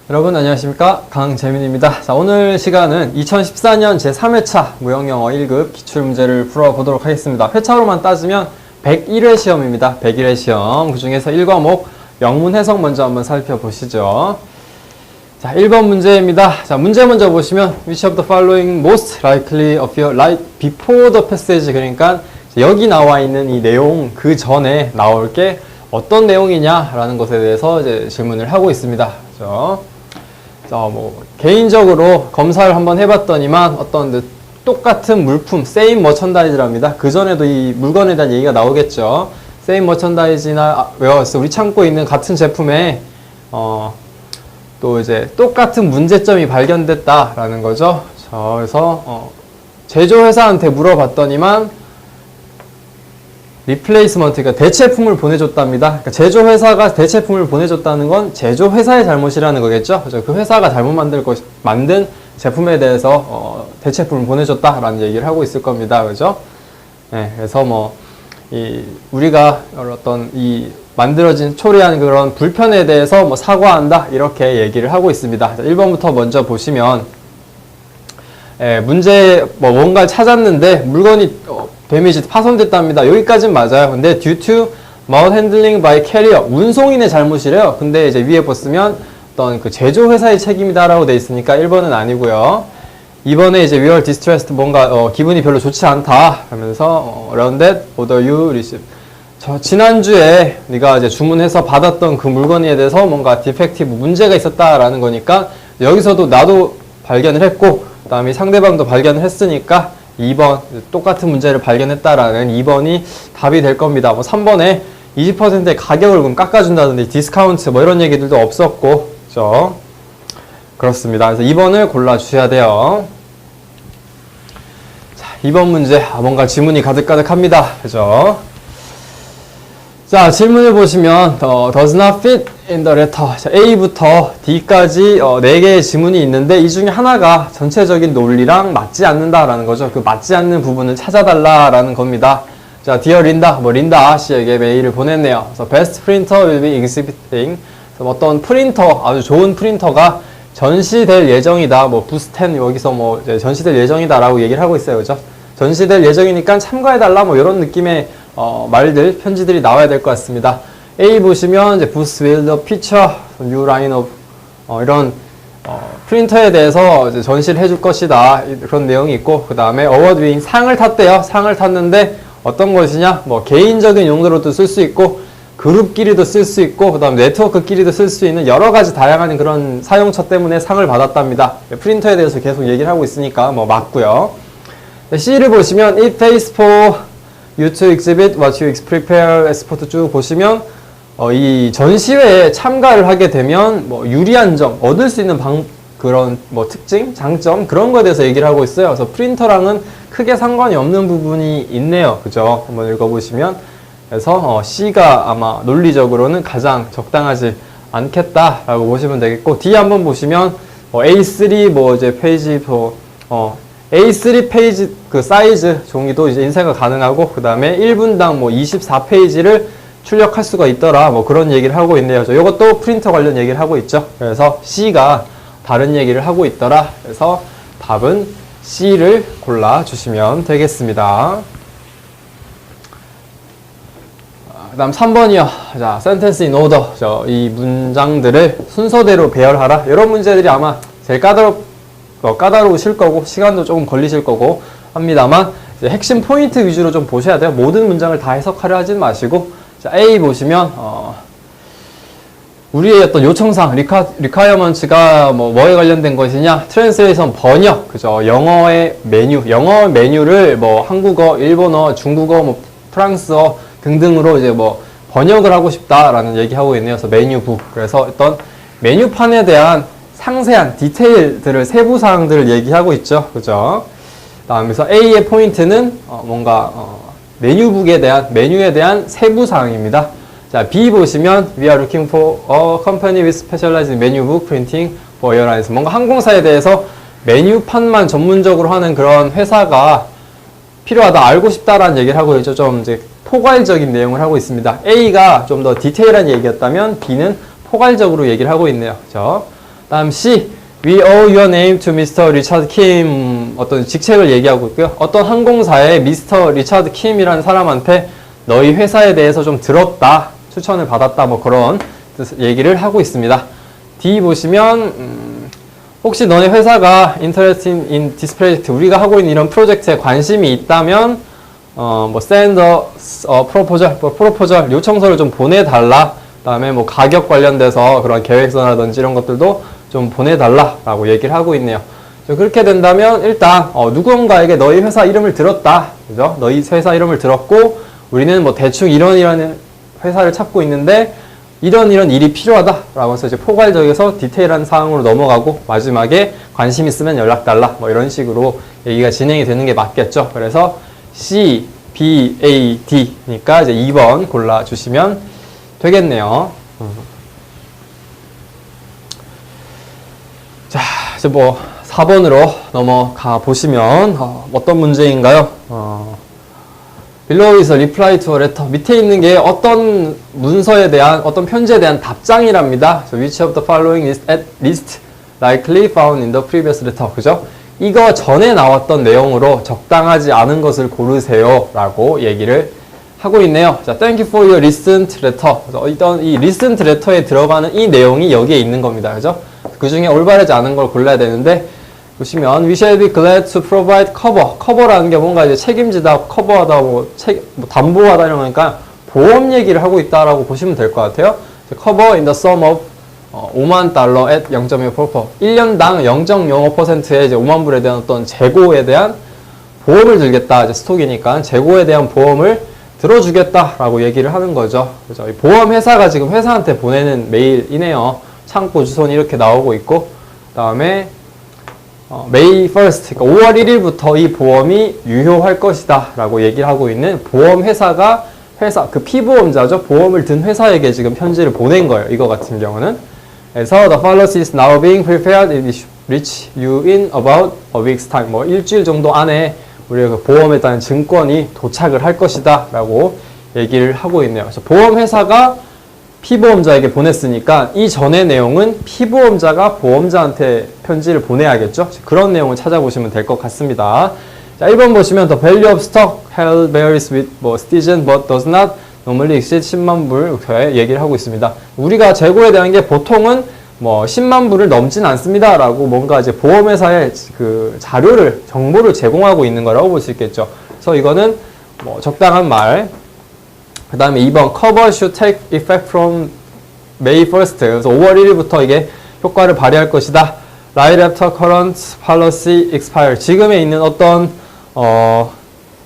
여러분 안녕하십니까, 강재민입니다. 자, 오늘 시간은 2014년 제3회차 무형영어 1급 기출문제를 풀어보도록 하겠습니다. 회차로만 따지면 101회 시험입니다. 101회 시험, 그 중에서 1과목 영문 해석 먼저 한번 살펴보시죠. 자, 1번 문제입니다. 자, 문제 먼저 보시면 Which of the following most likely appear right before the passage, 그러니까 여기 나와 있는 이 내용 그 전에 나올 게 어떤 내용이냐라는 것에 대해서 이제 질문을 하고 있습니다. 그렇죠? 자, 개인적으로 검사를 한번 해봤더니만 어떤 똑같은 물품, same merchandise랍니다. 그 전에도 이 물건에 대한 얘기가 나오겠죠. same merchandise나 외웠어. 우리 창고에 있는 같은 제품에, 또 이제 똑같은 문제점이 발견됐다라는 거죠. 자, 그래서, 제조회사한테 물어봤더니만, 리플레이스먼트, 그러니까 대체품을 보내줬답니다. 그러니까 제조회사가 대체품을 보내줬다는 건 제조회사의 잘못이라는 거겠죠. 그래서 그 회사가 잘못 만든 제품에 대해서 대체품을 보내줬다라는 얘기를 하고 있을 겁니다. 그죠? 네, 그래서 우리가 어떤 만들어진 초래한 그런 불편에 대해서 사과한다 이렇게 얘기를 하고 있습니다. 1번부터 먼저 보시면, 문제 뭔가를 찾았는데 물건이 데미지 파손됐답니다. 여기까지는 맞아요. 근데 due to malhandling by carrier, 운송인의 잘못이래요. 근데 이제 위에 보시면 어떤 그 제조회사의 책임이다라고 돼 있으니까 1번은 아니고요. 2번에 이제 we are distressed, 뭔가 기분이 별로 좋지 않다 하면서 around that order you receive, 지난주에 네가 이제 주문해서 받았던 그 물건에 대해서 뭔가 디펙티브, 문제가 있었다라는 거니까 여기서도 나도 발견을 했고 그 다음에 상대방도 발견을 했으니까 2번, 똑같은 문제를 발견했다라는 2번이 답이 될 겁니다. 3번에 20%의 가격을 그럼 깎아준다든지 디스카운트 이런 얘기들도 없었고, 그죠? 그렇습니다. 그래서 2번을 골라주셔야 돼요. 자, 2번 문제, 뭔가 지문이 가득가득합니다. 그죠? 자, 질문을 보시면 does not fit in the letter. 자, A부터 D까지 4개의 지문이 있는데 이 중에 하나가 전체적인 논리랑 맞지 않는다라는 거죠. 그 맞지 않는 부분을 찾아달라라는 겁니다. 자, Dear Linda, 린다 씨에게 메일을 보냈네요. 그래서 best printer will be exhibiting. 어떤 프린터, 아주 좋은 프린터가 전시될 예정이다. 부스텐 여기서 이제 전시될 예정이다라고 얘기를 하고 있어요. 그죠? 전시될 예정이니까 참가해달라 이런 느낌의 말들, 편지들이 나와야 될 것 같습니다. A 보시면 이제 boost will the feature new line of 이런 프린터에 대해서 이제 전시를 해줄 것이다 그런 내용이 있고, 그 다음에 award winning, 상을 탔대요. 상을 탔는데 어떤 것이냐, 개인적인 용도로도 쓸 수 있고 그룹끼리도 쓸 수 있고 그 다음에 네트워크끼리도 쓸 수 있는 여러 가지 다양한 그런 사용처 때문에 상을 받았답니다. 프린터에 대해서 계속 얘기를 하고 있으니까 맞고요. C를 보시면 it pays for you to exhibit what you prepare export 쭉 보시면 이 전시회에 참가를 하게 되면 유리한 점, 얻을 수 있는 그런 특징, 장점 그런 거에 대해서 얘기를 하고 있어요. 그래서 프린터랑은 크게 상관이 없는 부분이 있네요. 그죠? 한번 읽어보시면, 그래서 C가 아마 논리적으로는 가장 적당하지 않겠다라고 보시면 되겠고, D 한번 보시면 A3 이제 페이지 A3 페이지 그 사이즈 종이도 이제 인쇄가 가능하고 그 다음에 1분당 24페이지를 출력할 수가 있더라 그런 얘기를 하고 있네요. 이것도 프린터 관련 얘기를 하고 있죠. 그래서 C가 다른 얘기를 하고 있더라. 그래서 답은 C를 골라주시면 되겠습니다. 그 다음 3번이요. 자, sentence in order. 이 문장들을 순서대로 배열하라. 이런 문제들이 아마 제일 까다로우실 거고 시간도 조금 걸리실 거고 합니다만, 이제 핵심 포인트 위주로 좀 보셔야 돼요. 모든 문장을 다 해석하려 하진 마시고. 자, A 보시면 우리의 어떤 요청사항, requirements가 뭐에 관련된 것이냐, translation 번역, 그죠? 영어의 메뉴를 한국어, 일본어, 중국어, 프랑스어 등등으로 이제 번역을 하고 싶다라는 얘기하고 있네요. 그래서 메뉴북. 그래서 어떤 메뉴판에 대한 상세한 디테일들을, 세부 사항들을 얘기하고 있죠. 그죠? 다음에서 A의 포인트는 메뉴에 대한 세부 사항입니다. 자, B 보시면 we are looking for a company with specialized menu book printing for airlines. 뭔가 항공사에 대해서 메뉴판만 전문적으로 하는 그런 회사가 필요하다, 알고 싶다라는 얘기를 하고 있죠. 좀 이제 포괄적인 내용을 하고 있습니다. A가 좀 더 디테일한 얘기였다면 B는 포괄적으로 얘기를 하고 있네요. 그죠? 다음 C. We owe your name to Mr. Richard Kim. 어떤 직책을 얘기하고 있고요. 어떤 항공사의 Mr. Richard Kim이라는 사람한테 너희 회사에 대해서 좀 들었다, 추천을 받았다, 뭐 그런 얘기를 하고 있습니다. D 보시면 혹시 너네 회사가 interested in this project, 우리가 하고 있는 이런 프로젝트에 관심이 있다면 뭐 send a proposal, 요청서를 좀 보내달라. 그다음에 뭐 가격 관련돼서 그런 계획서라든지 이런 것들도 좀 보내달라라고 얘기를 하고 있네요. 그렇게 된다면 일단 누군가에게 너희 회사 이름을 들었다, 그죠? 너희 회사 이름을 들었고 우리는 뭐 대충 이런 회사를 찾고 있는데 이런 일이 필요하다라고 해서 이제 포괄적에서 디테일한 사항으로 넘어가고 마지막에 관심 있으면 연락 달라, 뭐 이런 식으로 얘기가 진행이 되는 게 맞겠죠. 그래서 C, B, A, D니까 이제 2번 골라주시면 되겠네요. 자, 이제 뭐 4번으로 넘어가 보시면 어떤 문제인가요? Below is a reply to a letter. 밑에 있는 게 어떤 문서에 대한, 어떤 편지에 대한 답장이랍니다. So which of the following is at least likely found in the previous letter. 그죠? 이거 전에 나왔던 내용으로 적당하지 않은 것을 고르세요 라고 얘기를 하고 있네요. 자, thank you for your recent letter. 일단 이 recent letter에 들어가는 이 내용이 여기에 있는 겁니다. 그죠? 그 중에 올바르지 않은 걸 골라야 되는데, 보시면 we shall be glad to provide cover. cover라는 게 뭔가 이제 책임지다, 커버하다, 뭐 담보하다 이런 거니까 보험 얘기를 하고 있다라고 보시면 될 것 같아요. cover in the sum of 5만 달러 at 0.15%. 1년당 0.05%의 이제 5만 불에 대한 어떤 재고에 대한 보험을 들겠다. 이제 스톡이니까 재고에 대한 보험을 들어주겠다라고 얘기를 하는 거죠. 그죠? 보험 회사가 지금 회사한테 보내는 메일이네요. 창고 주소는 이렇게 나오고 있고, 그다음에 May 1st, 그러니까 5월 1일부터 이 보험이 유효할 것이다 라고 얘기를 하고 있는 보험 회사가 그 피보험자죠. 보험을 든 회사에게 지금 편지를 보낸 거예요. 이거 같은 경우는. 그래서 the policy is now being prepared. It will reach you in about a week's time. 뭐 일주일 정도 안에 우리가 그 보험에 따른 증권이 도착을 할 것이다 라고 얘기를 하고 있네요. 그래서 보험 회사가 피보험자에게 보냈으니까 이 전의 내용은 피보험자가 보험자한테 편지를 보내야겠죠. 그런 내용을 찾아보시면 될 것 같습니다. 자, 1번 보시면 the value of stock held varies with citizen but does not normally exceed 10만 불 이렇게 얘기를 하고 있습니다. 우리가 재고에 대한 게 보통은 뭐 10만 불을 넘진 않습니다 라고 뭔가 이제 보험회사에 그 정보를 제공하고 있는 거라고 볼 수 있겠죠. 그래서 이거는 뭐 적당한 말. 그 다음에 2번 cover should take effect from May 1st. 그래서 5월 1일부터 이게 효과를 발휘할 것이다. Right after current policy expire. 지금에 있는 어떤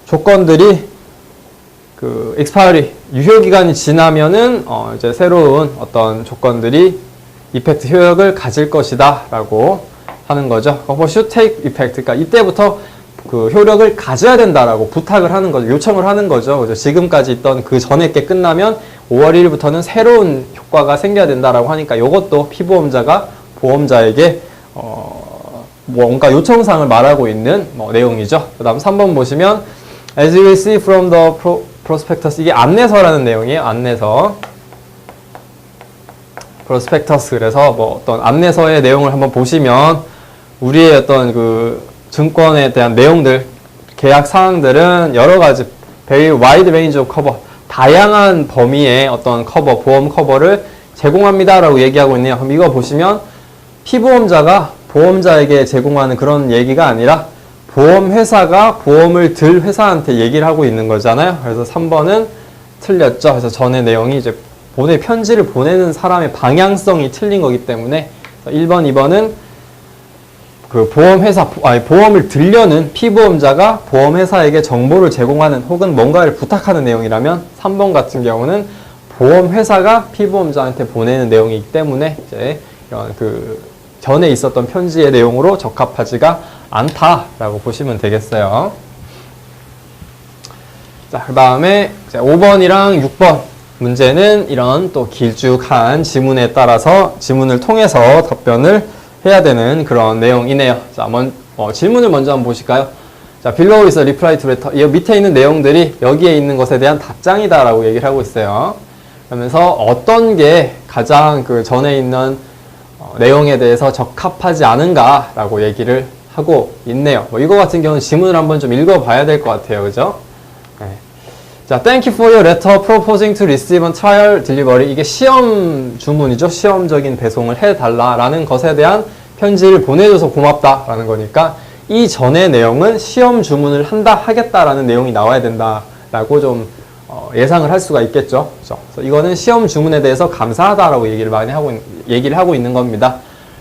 조건들이 그 expiry 유효 기간이 지나면은 이제 새로운 어떤 조건들이 이펙트 효력을 가질 것이다라고 하는 거죠. cover should take effect. 그러니까 이때부터 그 효력을 가져야 된다라고 부탁을 하는 거죠. 요청을 하는 거죠. 그죠? 지금까지 있던 그 전에 게 끝나면 5월 1일부터는 새로운 효과가 생겨야 된다라고 하니까 이것도 피보험자가 보험자에게 뭔가 요청사항을 말하고 있는 내용이죠. 그 다음 3번 보시면 As you will see from the prospectus. 이게 안내서라는 내용이에요. 안내서. prospectus. 그래서 뭐 어떤 안내서의 내용을 한번 보시면 우리의 어떤 그 증권에 대한 내용들, 계약 사항들은 여러 가지 very wide range of cover, 다양한 범위의 어떤 커버, 보험 커버를 제공합니다라고 얘기하고 있네요. 그럼 이거 보시면 피보험자가 보험자에게 제공하는 그런 얘기가 아니라 보험회사가 보험을 들 회사한테 얘기를 하고 있는 거잖아요. 그래서 3번은 틀렸죠. 그래서 전의 내용이 이제 편지를 보내는 사람의 방향성이 틀린 거기 때문에 1번, 2번은 그 보험을 들려는 피보험자가 보험회사에게 정보를 제공하는 혹은 뭔가를 부탁하는 내용이라면 3번 같은 경우는 보험회사가 피보험자한테 보내는 내용이기 때문에 이제 이런 그 전에 있었던 편지의 내용으로 적합하지가 않다라고 보시면 되겠어요. 자, 그 다음에 5번이랑 6번 문제는 이런 또 길쭉한 지문에 따라서 지문을 통해서 답변을 해야 되는 그런 내용이네요. 자, 질문을 먼저 한번 보실까요? 자, below is a reply to letter. 이 밑에 있는 내용들이 여기에 있는 것에 대한 답장이다라고 얘기를 하고 있어요. 그러면서 어떤 게 가장 그 전에 있는 내용에 대해서 적합하지 않은가라고 얘기를 하고 있네요. 뭐 이거 같은 경우는 지문을 한번 좀 읽어봐야 될 것 같아요. 그죠? 네. 자, Thank you for your letter proposing to receive a trial delivery. 이게 시험 주문이죠. 시험적인 배송을 해달라라는 것에 대한 편지를 보내줘서 고맙다라는 거니까 이 전의 내용은 시험 주문을 하겠다라는 내용이 나와야 된다라고 좀 예상을 할 수가 있겠죠. 그렇죠? 그래서 이거는 시험 주문에 대해서 감사하다라고 얘기를 하고 있는 겁니다.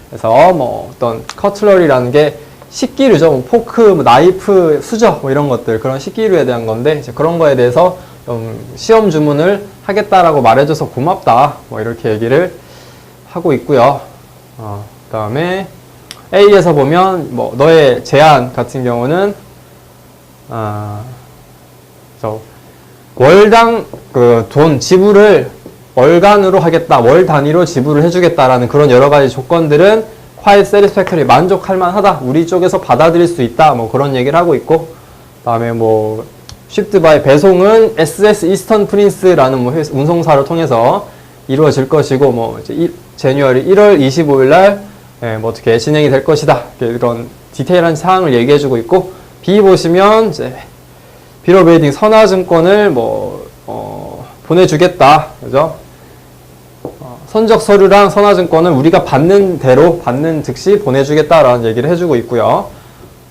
그래서 뭐 어떤 커틀러리라는 게 식기류죠. 뭐 포크, 뭐 나이프, 수저 뭐 이런 것들 그런 식기류에 대한 건데 이제 그런 거에 대해서 좀 시험 주문을 하겠다라고 말해줘서 고맙다. 뭐 이렇게 얘기를 하고 있고요. 그다음에 A에서 보면 뭐 너의 제안 같은 경우는 월당 그 돈 지불을 월간으로 하겠다, 월 단위로 지불을 해주겠다라는 그런 여러 가지 조건들은 quite satisfactory, 만족할 만하다, 우리 쪽에서 받아들일 수 있다, 뭐 그런 얘기를 하고 있고, 그다음에 뭐 shipped by 배송은 SS Eastern Prince라는 뭐 운송사를 통해서 이루어질 것이고, 뭐 이제 제뉴얼이 1월 25일 날 뭐 어떻게 진행이 될 것이다, 이런 디테일한 사항을 얘기해주고 있고, B 보시면 이제 비ll of lading 선화증권을 보내주겠다, 그죠? 선적 서류랑 선화증권을 우리가 받는 대로 받는 즉시 보내주겠다라는 얘기를 해주고 있고요.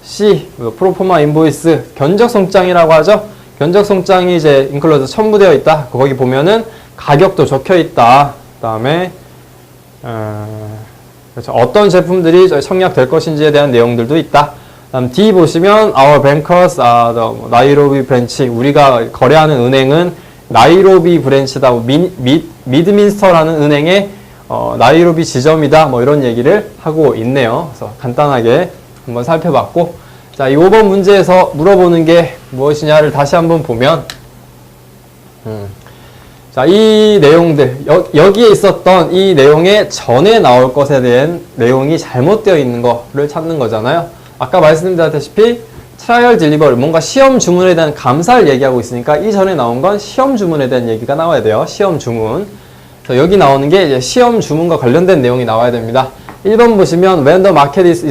C, 프로포마 인보이스, 견적송장이라고 하죠. 견적송장이 이제 인클로드 첨부되어 있다. 거기 보면은 가격도 적혀 있다. 그다음에 그렇죠. 어떤 제품들이 청약될 것인지에 대한 내용들도 있다. 다음 D 보시면 Our bankers are the 나이로비 브랜치. 우리가 거래하는 은행은 나이로비 브랜치다. 미드민스터라는 은행의 나이로비 지점이다. 뭐 이런 얘기를 하고 있네요. 그래서 간단하게 한번 살펴봤고, 자, 이 5번 문제에서 물어보는 게 무엇이냐를 다시 한번 보면, 자, 이 내용들, 여기에 있었던 이 내용의 전에 나올 것에 대한 내용이 잘못되어 있는 거를 찾는 거잖아요. 아까 말씀드렸다시피 트라이얼 딜리버리, 뭔가 시험 주문에 대한 감사를 얘기하고 있으니까 이전에 나온 건 시험 주문에 대한 얘기가 나와야 돼요. 시험 주문. 그래서 여기 나오는 게 이제 시험 주문과 관련된 내용이 나와야 됩니다. 1번 보시면 When the market is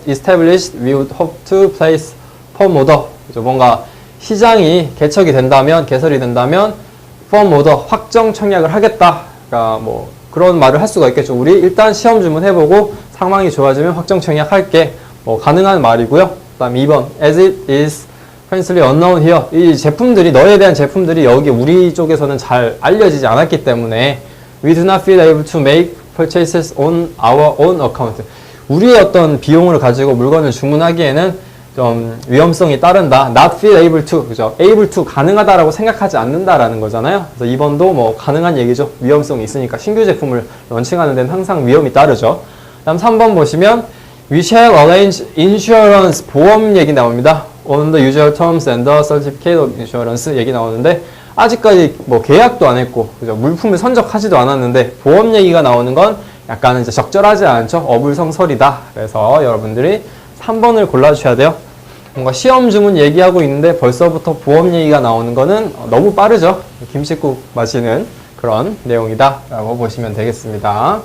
established, we would hope to place firm order. 뭔가 시장이 개설이 된다면 firm order, 확정 청약을 하겠다. 그러니까 뭐 그런 말을 할 수가 있겠죠. 우리 일단 시험 주문 해보고 상황이 좋아지면 확정 청약할게. 뭐 가능한 말이고요. 그다음 2번 As it is currently unknown here. 이 제품들이, 너에 대한 제품들이 여기 우리 쪽에서는 잘 알려지지 않았기 때문에 We do not feel able to make purchases on our own account. 우리의 어떤 비용을 가지고 물건을 주문하기에는 좀 위험성이 따른다. Not feel able to, 그죠? able to, 가능하다라고 생각하지 않는다라는 거잖아요. 그래서 2번도 뭐 가능한 얘기죠. 위험성이 있으니까 신규 제품을 런칭하는 데는 항상 위험이 따르죠. 다음 3번 보시면 We shall arrange insurance, 보험 얘기 나옵니다. On the usual terms and the certificate of insurance 얘기 나오는데, 아직까지 뭐 계약도 안 했고, 그죠? 물품을 선적하지도 않았는데 보험 얘기가 나오는 건 약간 이제 적절하지 않죠. 어불성설이다. 그래서 여러분들이 3번을 골라주셔야 돼요. 뭔가 시험 주문 얘기하고 있는데 벌써부터 보험 얘기가 나오는 거는 너무 빠르죠. 김칫국 마시는 그런 내용이다 라고 보시면 되겠습니다.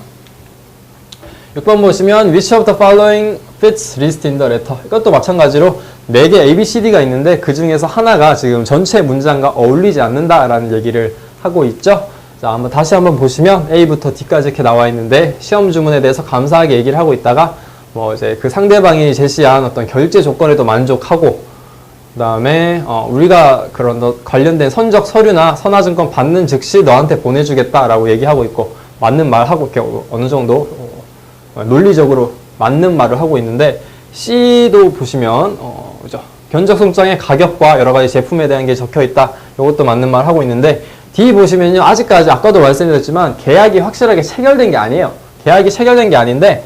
6번 보시면 Which of the following fits list in the letter? 이것도 마찬가지로 4개 ABCD가 있는데 그 중에서 하나가 지금 전체 문장과 어울리지 않는다라는 얘기를 하고 있죠. 자, 한번 다시 한번 보시면 A부터 D까지 이렇게 나와 있는데 시험 주문에 대해서 감사하게 얘기를 하고 있다가 뭐 이제 그 상대방이 제시한 어떤 결제 조건에도 만족하고, 그 다음에 우리가 그런 관련된 선적 서류나 선화증권 받는 즉시 너한테 보내주겠다라고 얘기하고 있고, 맞는 말 하고 이렇게 어느 정도 논리적으로 맞는 말을 하고 있는데, C도 보시면 그죠? 견적송장의 가격과 여러 가지 제품에 대한 게 적혀 있다. 이것도 맞는 말 하고 있는데, D 보시면요, 아직까지 아까도 말씀드렸지만 계약이 확실하게 체결된 게 아니에요. 계약이 체결된 게 아닌데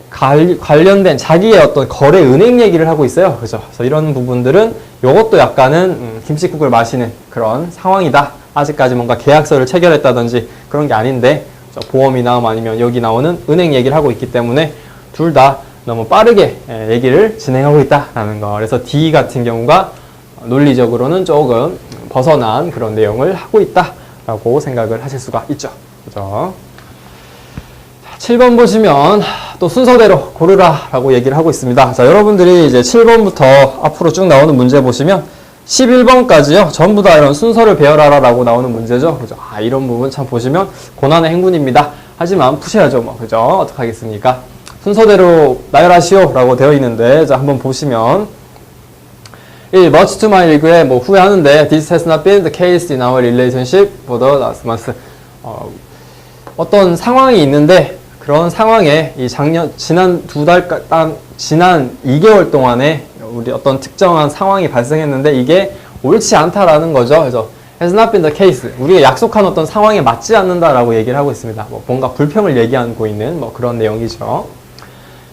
관련된 자기의 어떤 거래 은행 얘기를 하고 있어요. 그죠? 그래서 이런 부분들은 이것도 약간은 김칫국을 마시는 그런 상황이다. 아직까지 뭔가 계약서를 체결했다든지 그런 게 아닌데, 보험이나 아니면 여기 나오는 은행 얘기를 하고 있기 때문에 둘 다 너무 빠르게 얘기를 진행하고 있다라는 거. 그래서 D 같은 경우가 논리적으로는 조금 벗어난 그런 내용을 하고 있다라고 생각을 하실 수가 있죠. 그죠? 7번 보시면 또 순서대로 고르라 라고 얘기를 하고 있습니다. 자, 여러분들이 이제 7번부터 앞으로 쭉 나오는 문제 보시면 11번까지요. 전부 다 이런 순서를 배열하라 라고 나오는 문제죠. 그죠? 아, 이런 부분 참 보시면 고난의 행군입니다. 하지만 푸셔야죠. 뭐, 그죠? 어떡하겠습니까? 순서대로 나열하시오 라고 되어 있는데, 자, 한번 보시면 1. Much to my regret, 뭐 후회하는데 This has not been the case in our relationship for the last month. 어떤 상황이 있는데 그런 상황에 이 지난 지난 2개월 동안에 우리 어떤 특정한 상황이 발생했는데 이게 옳지 않다라는 거죠. 그래서 has not been the case. 우리가 약속한 어떤 상황에 맞지 않는다라고 얘기를 하고 있습니다. 뭐 뭔가 불평을 얘기하고 있는 뭐 그런 내용이죠.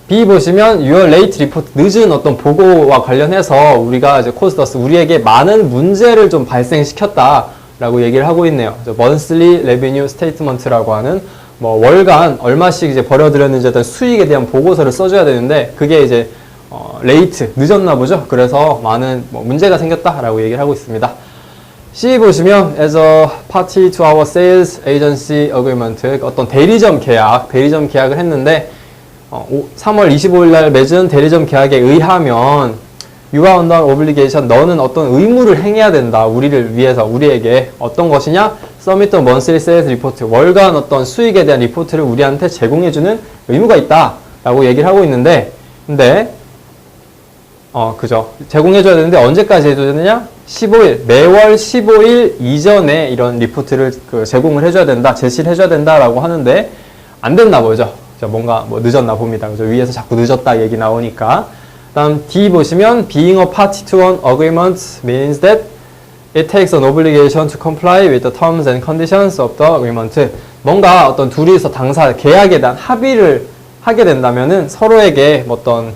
B 보시면 your late report, 늦은 어떤 보고와 관련해서 우리가 이제 caused us, 우리에게 많은 문제를 좀 발생시켰다라고 얘기를 하고 있네요. monthly revenue statement라고 하는 뭐 월간 얼마씩 이제 벌어들였는지 어떤 수익에 대한 보고서를 써줘야 되는데 그게 이제 late, 늦었나 보죠. 그래서 많은 뭐 문제가 생겼다라고 얘기를 하고 있습니다. C 보시면 as a party to our sales agency agreement, 어떤 대리점 계약을 했는데 3월 25일 날 맺은 대리점 계약에 의하면 You are under obligation, 너는 어떤 의무를 행해야 된다. 우리를 위해서, 우리에게 어떤 것이냐? Submit a monthly sales report, 월간 어떤 수익에 대한 리포트를 우리한테 제공해주는 의무가 있다 라고 얘기를 하고 있는데 근데 그죠. 제공해줘야 되는데 언제까지 해줘야 되느냐? 15일, 매월 15일 이전에 이런 리포트를 제공을 해줘야 된다, 제시를 해줘야 된다라고 하는데 안 됐나 보죠. 뭔가 뭐 늦었나 봅니다. 그죠? 위에서 자꾸 늦었다 얘기 나오니까. 다음 D 보시면 being a party to an agreement means that it takes an obligation to comply with the terms and conditions of the agreement. 뭔가 어떤 둘이서 계약에 대한 합의를 하게 된다면은 서로에게 어떤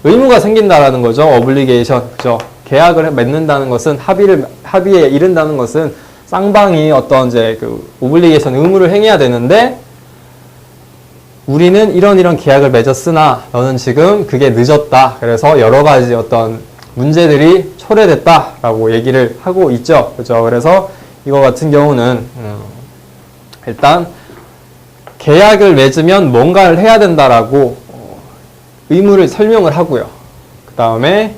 의무가 생긴다라는 거죠. obligation. 그죠? 계약을 맺는다는 것은 합의에 이른다는 것은 쌍방이 어떤 이제 obligation 의무를 행해야 되는데 우리는 이런 계약을 맺었으나 너는 지금 그게 늦었다. 그래서 여러 가지 어떤 문제들이 초래됐다라고 얘기를 하고 있죠. 그죠? 그래서 이거 같은 경우는 일단 계약을 맺으면 뭔가를 해야 된다라고 의무를 설명을 하고요. 그 다음에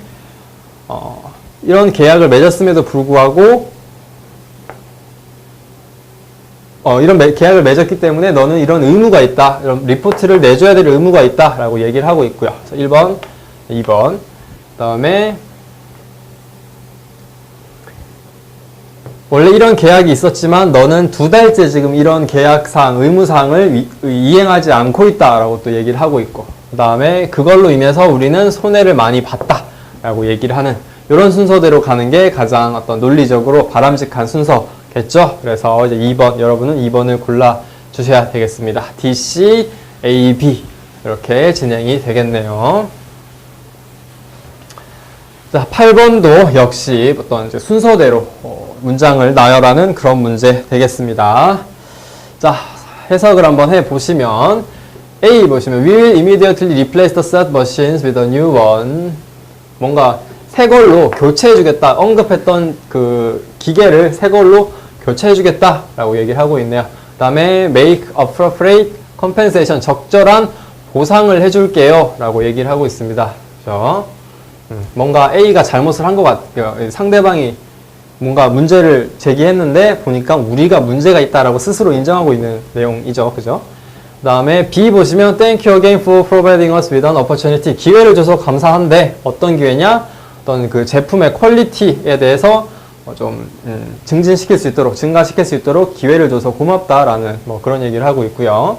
이런 계약을 맺었음에도 불구하고 이런 계약을 맺었기 때문에 너는 이런 의무가 있다. 이런 리포트를 내줘야 될 의무가 있다. 라고 얘기를 하고 있고요. 1번, 2번. 그 다음에 원래 이런 계약이 있었지만 너는 2달째 지금 이런 계약사항, 의무사항을 이행하지 않고 있다. 라고 또 얘기를 하고 있고 그 다음에 그걸로 인해서 우리는 손해를 많이 봤다. 라고 얘기를 하는 이런 순서대로 가는 게 가장 어떤 논리적으로 바람직한 순서 겠죠? 그래서 이제 2번, 여러분은 2번을 골라 주셔야 되겠습니다. D, C, A, B 이렇게 진행이 되겠네요. 자, 8번도 역시 어떤 이제 순서대로 문장을 나열하는 그런 문제 되겠습니다. 자, 해석을 한번 해보시면 A 보시면 We will immediately replace the set machines with a new one. 뭔가 새 걸로 교체해주겠다. 언급했던 그 기계를 새 걸로 교체해주겠다 라고 얘기를 하고 있네요. 그 다음에 make appropriate compensation, 적절한 보상을 해줄게요 라고 얘기를 하고 있습니다. 그렇죠? 뭔가 A가 잘못을 한 것 같아요. 상대방이 뭔가 문제를 제기했는데 보니까 우리가 문제가 있다라고 스스로 인정하고 있는 내용이죠. 그죠? 그 다음에 B 보시면 Thank you again for providing us with an opportunity. 기회를 줘서 감사한데 어떤 기회냐? 어떤 그 제품의 퀄리티에 대해서 좀 증진시킬 수 있도록, 증가시킬 수 있도록 기회를 줘서 고맙다라는 뭐 그런 얘기를 하고 있고요.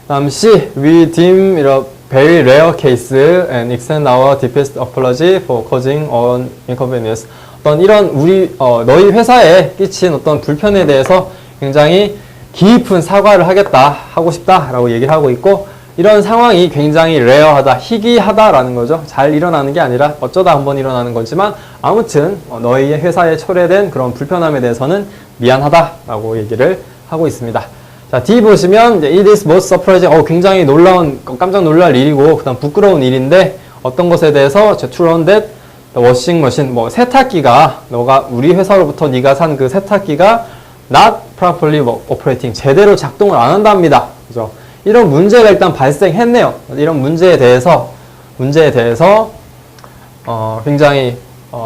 다음 C, we deem it a very rare case and extend our deepest apology for causing an inconvenience. 어떤 이런 너희 회사에 끼친 어떤 불편에 대해서 굉장히 깊은 사과를 하고 싶다라고 얘기를 하고 있고 이런 상황이 굉장히 레어하다, 희귀하다라는 거죠. 잘 일어나는 게 아니라 어쩌다 한번 일어나는 거지만 아무튼 너희의 회사에 초래된 그런 불편함에 대해서는 미안하다라고 얘기를 하고 있습니다. 자, D 보시면 it is most surprising, 굉장히 깜짝 놀랄 일이고 그다음 부끄러운 일인데 어떤 것에 대해서 to learn that the washing machine, 뭐 세탁기가 우리 회사로부터 네가 산 그 세탁기가 not properly operating, 제대로 작동을 안 한답니다. 그죠? 이런 문제가 일단 발생했네요. 이런 문제에 대해서 굉장히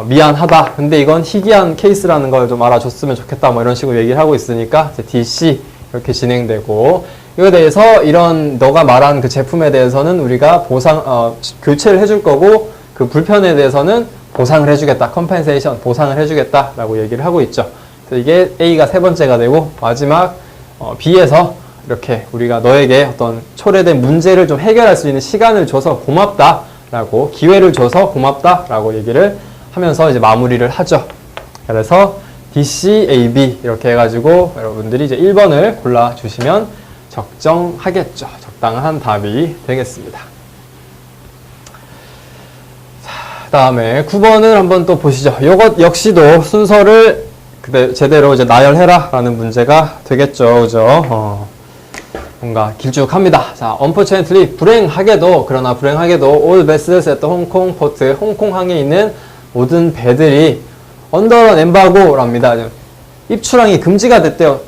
미안하다. 근데 이건 희귀한 케이스라는 걸 좀 알아줬으면 좋겠다. 뭐 이런 식으로 얘기를 하고 있으니까 이제 DC 이렇게 진행되고, 이거에 대해서 이런 너가 말한 그 제품에 대해서는 우리가 교체를 해줄 거고, 그 불편에 대해서는 보상을 해주겠다. 컴펜세이션 보상을 해주겠다라고 얘기를 하고 있죠. 그래서 이게 A가 세 번째가 되고, 마지막 B에서 이렇게 우리가 너에게 어떤 초래된 문제를 좀 해결할 수 있는 시간을 줘서 고맙다라고, 기회를 줘서 고맙다라고 얘기를 하면서 이제 마무리를 하죠. 그래서 DC, A, B 이렇게 해가지고 여러분들이 이제 1번을 골라주시면 적정하겠죠. 적당한 답이 되겠습니다. 자, 다음에 9번을 한번 또 보시죠. 이것 역시도 순서를 제대로 이제 나열해라 라는 문제가 되겠죠. 그죠? 뭔가 길쭉합니다. 자, unfortunately, 그러나 불행하게도 all vessels at the Hong Kong port, 홍콩항에 있는 모든 배들이 under an embargo랍니다. 입출항이 금지가 됐대요.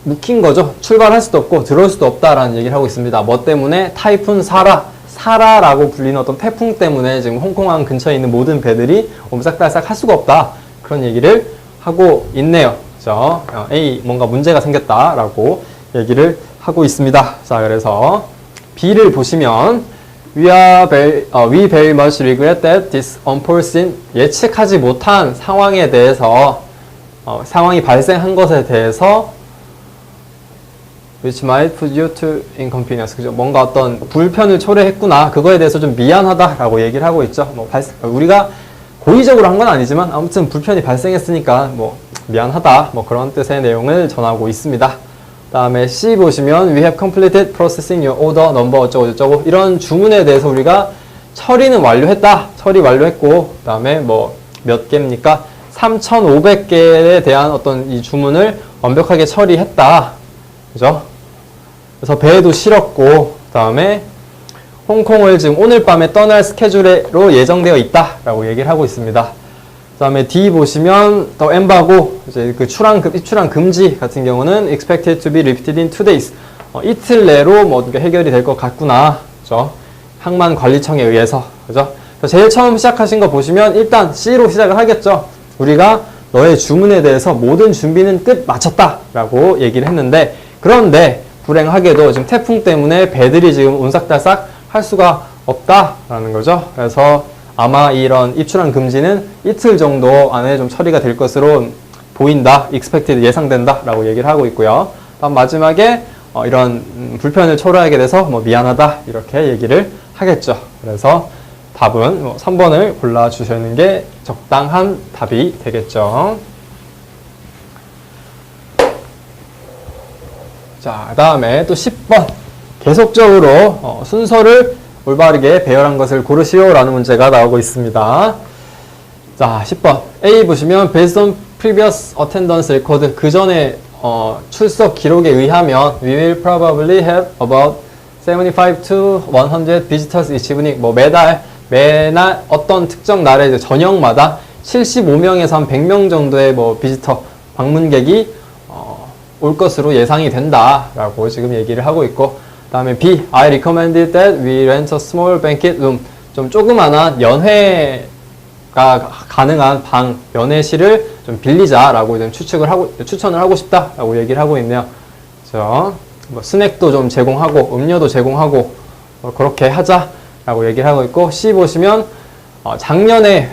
묵힌 거죠. 출발할 수도 없고 들어올 수도 없다라는 얘기를 하고 있습니다. 뭐 때문에? 타이푼 사라라고 불리는 어떤 태풍 때문에 지금 홍콩항 근처에 있는 모든 배들이 옴싹달싹 할 수가 없다. 그런 얘기를 하고 있네요. 그죠? A, 뭔가 문제가 생겼다라고 얘기를 하고 있습니다. 자, 그래서 B를 보시면 we very much regret that this unforeseen, 예측하지 못한 상황에 대해서 상황이 발생한 것에 대해서 which might put you to inconvenience, 그죠? 뭔가 어떤 불편을 초래했구나. 그거에 대해서 좀 미안하다라고 얘기를 하고 있죠. 우리가 고의적으로 한 건 아니지만 아무튼 불편이 발생했으니까 뭐 미안하다. 뭐 그런 뜻의 내용을 전하고 있습니다. 다음에 C 보시면 we have completed processing your order number 어쩌고 이런 주문에 대해서 우리가 처리는 완료했다. 처리 완료했고, 그다음에 뭐 몇 개입니까? 3,500개에 대한 어떤 이 주문을 완벽하게 처리했다. 그죠? 그래서 배에도 실었고, 그다음에 홍콩을 지금 오늘 밤에 떠날 스케줄로 예정되어 있다라고 얘기를 하고 있습니다. 그 다음에 D 보시면 더 엠바고, 이제 그 입출항 금지 같은 경우는 expected to be lifted in 2 days. 이틀 내로 뭐 해결이 될 것 같구나. 그죠? 항만 관리청에 의해서. 그죠? 제일 처음 시작하신 거 보시면 일단 C로 시작을 하겠죠. 우리가 너의 주문에 대해서 모든 준비는 끝 마쳤다라고 얘기를 했는데, 그런데 불행하게도 지금 태풍 때문에 배들이 지금 온싹달싹 할 수가 없다라는 거죠. 그래서 아마 이런 입출항 금지는 이틀 정도 안에 좀 처리가 될 것으로 보인다, expected, 예상된다 라고 얘기를 하고 있고요. 다음 마지막에 이런 불편을 초래하게 돼서 뭐 미안하다 이렇게 얘기를 하겠죠. 그래서 답은 3번을 골라주시는 게 적당한 답이 되겠죠. 자, 다음에 또 10번 계속적으로 순서를 올바르게 배열한 것을 고르시오 라는 문제가 나오고 있습니다. 자, 10번 A 보시면 based on previous attendance record, 그 전에 출석 기록에 의하면 we will probably have about 75 to 100 visitors each evening. 뭐 매날 어떤 특정 날에 이제 저녁마다 75명에서 한 100명 정도의 뭐 비지터 방문객이 올 것으로 예상이 된다라고 지금 얘기를 하고 있고, 다음에 B, I recommended that we rent a small banquet room. 좀 조그만한 연회가 가능한 방, 연회실을 좀 빌리자라고 좀 추천을 하고 싶다라고 얘기를 하고 있네요. 그래서 뭐 스낵도 좀 제공하고 음료도 제공하고 그렇게 하자라고 얘기를 하고 있고, C 보시면 작년의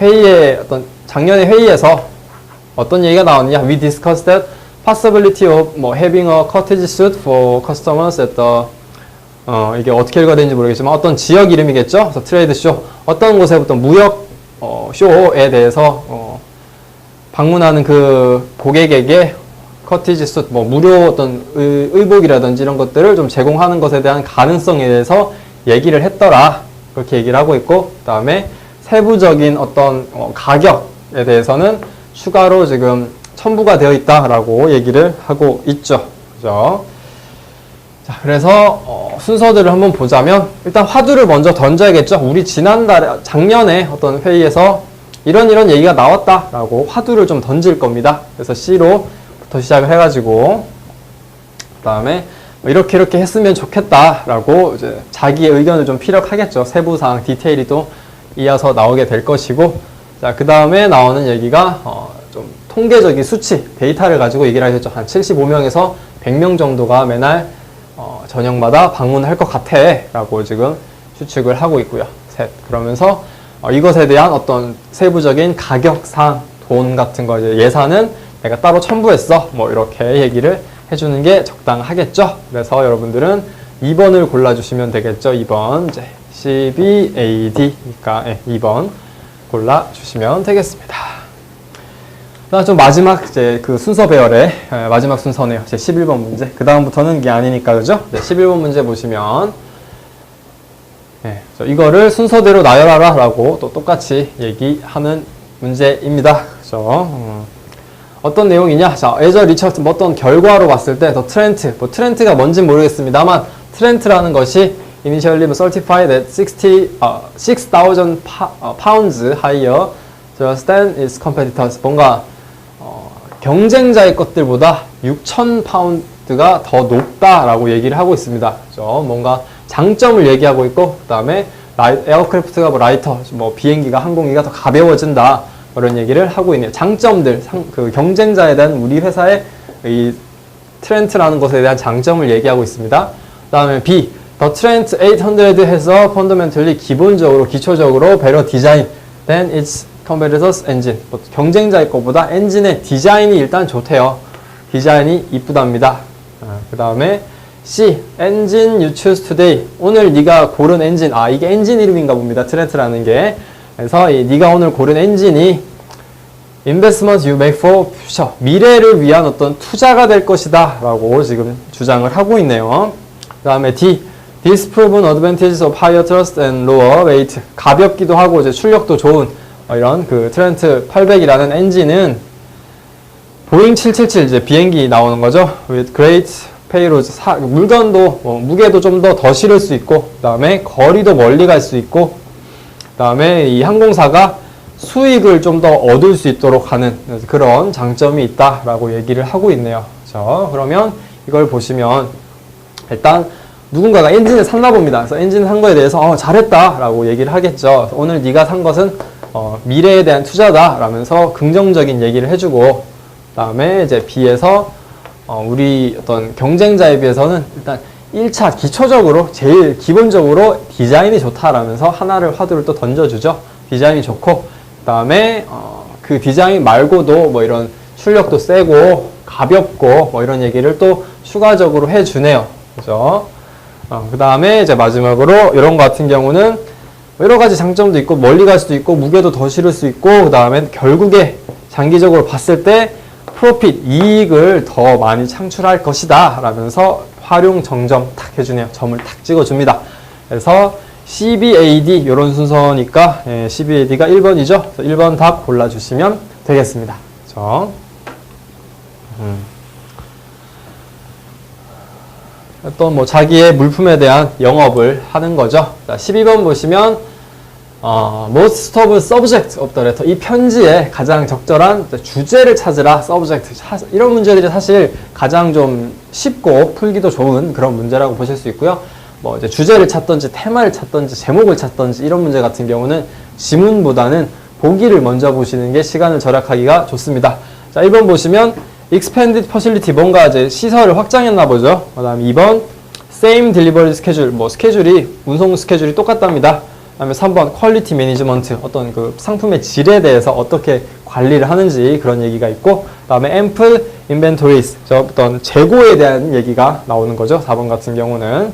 회의에서 어떤 얘기가 나왔느냐? We discussed that possibility of 뭐 having a cottage suite for customers at the 이게 어떻게 읽어야 되는지 모르겠지만 어떤 지역 이름이겠죠. 그래서 트레이드 쇼, 어떤 곳에부터 무역 쇼에 대해서 방문하는 그 고객에게 커티지 숫, 뭐 무료 어떤 의복이라든지 이런 것들을 좀 제공하는 것에 대한 가능성에 대해서 얘기를 했더라. 그렇게 얘기를 하고 있고, 그 다음에 세부적인 어떤 가격에 대해서는 추가로 지금 첨부가 되어 있다라고 얘기를 하고 있죠. 그죠? 자, 그래서 순서들을 한번 보자면 일단 화두를 먼저 던져야겠죠. 우리 작년에 어떤 회의에서 이런 얘기가 나왔다라고 화두를 좀 던질 겁니다. 그래서 C로부터 시작을 해가지고, 그 다음에 이렇게 했으면 좋겠다라고 이제 자기의 의견을 좀 피력하겠죠. 세부사항 디테일이 또 이어서 나오게 될 것이고, 자, 그 다음에 나오는 얘기가 좀 통계적인 수치, 데이터를 가지고 얘기를 하겠죠. 한 75명에서 100명 정도가 매날 저녁마다 방문할 것 같아 라고 지금 추측을 하고 있고요. 셋. 그러면서 이것에 대한 어떤 세부적인 가격상, 돈 같은 거 이제 예산은 내가 따로 첨부했어. 뭐 이렇게 얘기를 해주는 게 적당하겠죠. 그래서 여러분들은 2번을 골라주시면 되겠죠. 2번 이제 CBAD니까 2번 골라주시면 되겠습니다. 그다음 좀 마지막 이제 그 순서 배열의 마지막 순서네요. 제 11번 문제. 그 다음부터는 이게 아니니까 그죠? 네, 11번 문제 보시면 이거를 순서대로 나열하라 라고 또 똑같이 얘기하는 문제입니다. 그죠? 어떤 내용이냐? 자, 애저 리처트 어떤 결과로 봤을 때 더 트렌트, 뭐 트렌트가 뭔진 모르겠습니다만 트렌트라는 것이 initially certified at 6,000 pounds higher just than its competitors. 뭔가 경쟁자의 것들보다 6,000파운드가 더 높다라고 얘기를 하고 있습니다. 그죠? 뭔가 장점을 얘기하고 있고, 그 다음에 에어크래프트가 뭐 라이터, 뭐 비행기가 항공기가 더 가벼워진다. 그런 얘기를 하고 있네요. 장점들, 그 경쟁자에 대한 우리 회사의 이 트렌트라는 것에 대한 장점을 얘기하고 있습니다. 그 다음에 B, The Trent 800에서 fundamentally 기본적으로, 기초적으로 better design than its competitors engine. 경쟁자의 것보다 엔진의 디자인이 일단 좋대요. 디자인이 이쁘답니다. 그 다음에 C, engine you choose today. 오늘 네가 고른 엔진, 이게 엔진 이름인가 봅니다. 트렌트라는 게. 그래서 네가 오늘 고른 엔진이 investment you make for future. 미래를 위한 어떤 투자가 될 것이다. 라고 지금 주장을 하고 있네요. 그 다음에 D, disproven advantages of higher thrust and lower weight. 가볍기도 하고 이제 출력도 좋은 이런 그 트렌트 800이라는 엔진은 보잉 777 이제 비행기 나오는 거죠. with great payload. 물건도 무게도 좀 더 실을 수 있고, 그 다음에 거리도 멀리 갈 수 있고, 그 다음에 이 항공사가 수익을 좀 더 얻을 수 있도록 하는 그런 장점이 있다라고 얘기를 하고 있네요. 그렇죠? 그러면 이걸 보시면 일단 누군가가 엔진을 샀나 봅니다. 그래서 엔진 산 거에 대해서 잘했다라고 얘기를 하겠죠. 오늘 네가 산 것은 미래에 대한 투자다 라면서 긍정적인 얘기를 해주고, 그 다음에 이제 B에서 우리 어떤 경쟁자에 비해서는 일단 1차 기초적으로 제일 기본적으로 디자인이 좋다라면서 하나를 화두를 또 던져주죠. 디자인이 좋고, 그 다음에 그 디자인 말고도 뭐 이런 출력도 세고 가볍고 뭐 이런 얘기를 또 추가적으로 해주네요. 그죠? 그 다음에 이제 마지막으로 이런 거 같은 경우는 여러 가지 장점도 있고 멀리 갈 수도 있고 무게도 더 실을 수 있고, 그 다음에 결국에 장기적으로 봤을 때 프로핏, 이익을 더 많이 창출할 것이다 라면서 활용 정점 탁 해주네요. 점을 탁 찍어줍니다. 그래서 CBAD 이런 순서니까 CBAD가 1번이죠. 1번 답 골라주시면 되겠습니다. 그렇죠? 어떤 뭐 자기의 물품에 대한 영업을 하는 거죠. 자, 12번 보시면 most suitable subject of the letter. 이 편지에 가장 적절한 주제를 찾으라. subject. 이런 문제들이 사실 가장 좀 쉽고 풀기도 좋은 그런 문제라고 보실 수 있고요. 뭐 이제 주제를 찾던지 테마를 찾던지 제목을 찾던지 이런 문제 같은 경우는 지문보다는 보기를 먼저 보시는 게 시간을 절약하기가 좋습니다. 자, 1번 보시면 expanded facility, 뭔가 이제 시설을 확장했나 보죠. 그 다음 2번 same delivery schedule, 뭐 스케줄이 운송 스케줄이 똑같답니다. 그 다음에 3번 퀄리티 매니지먼트, 어떤 그 상품의 질에 대해서 어떻게 관리를 하는지 그런 얘기가 있고, 그 다음에 ample inventories, 어떤 재고에 대한 얘기가 나오는 거죠. 4번 같은 경우는.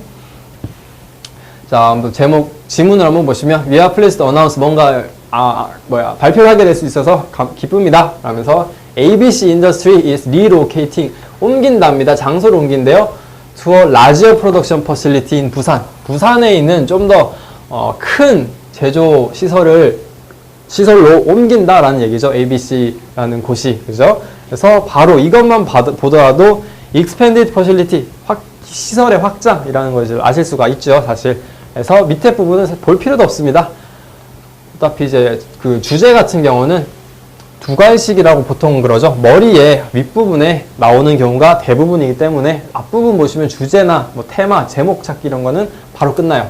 자, 한번 제목, 지문을 한번 보시면 we are pleased to announce, 뭔가 발표를 하게 될 수 있어서 기쁩니다 라면서 ABC industry is relocating, 옮긴답니다. 장소를 옮긴대요. to a larger production facility in 부산. 부산에 있는 좀 더 큰 제조 시설로 옮긴다라는 얘기죠. ABC라는 곳이. 그죠? 그래서 바로 이것만 보더라도 expanded facility, 시설의 확장이라는 것을 아실 수가 있죠. 사실. 그래서 밑에 부분은 볼 필요도 없습니다. 어차피 이제 그 주제 같은 경우는 두괄식이라고 보통 그러죠. 머리에 윗부분에 나오는 경우가 대부분이기 때문에 앞부분 보시면 주제나 뭐 테마, 제목 찾기 이런 거는 바로 끝나요.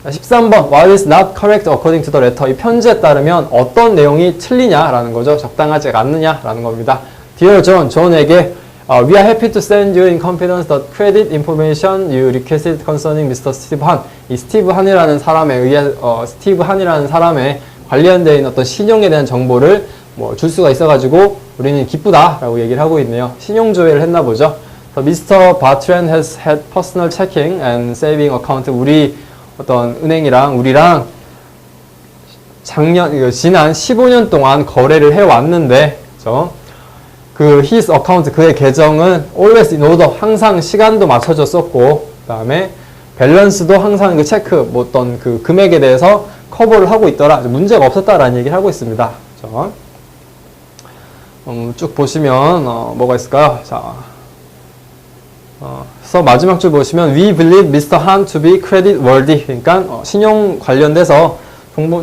13번 What is not correct according to the letter? 이 편지에 따르면 어떤 내용이 틀리냐라는 거죠. 적당하지 않느냐라는 겁니다. Dear John, 존에게 We are happy to send you in confidence the credit information you requested concerning Mr. Steve Han. 이 스티브 한이라는 사람에 의해 스티브 한이라는 사람에 관련되어 있는 어떤 신용에 대한 정보를 뭐 줄 수가 있어가지고 우리는 기쁘다라고 얘기를 하고 있네요. 신용 조회를 했나 보죠. Mr. Bartran has had personal checking and saving account. 우리 어떤 은행이랑 우리랑 지난 15년 동안 거래를 해왔는데, 그죠? 그 his account, 그의 계정은 always in order, 항상 시간도 맞춰졌었고, 그 다음에 밸런스도 항상 그 체크, 뭐 어떤 그 금액에 대해서 커버를 하고 있더라. 문제가 없었다라는 얘기를 하고 있습니다. 그죠? 쭉 보시면 뭐가 있을까요? 자, 그래서 마지막 줄 보시면 We believe Mr. Han to be credit worthy. 그러니까 신용 관련돼서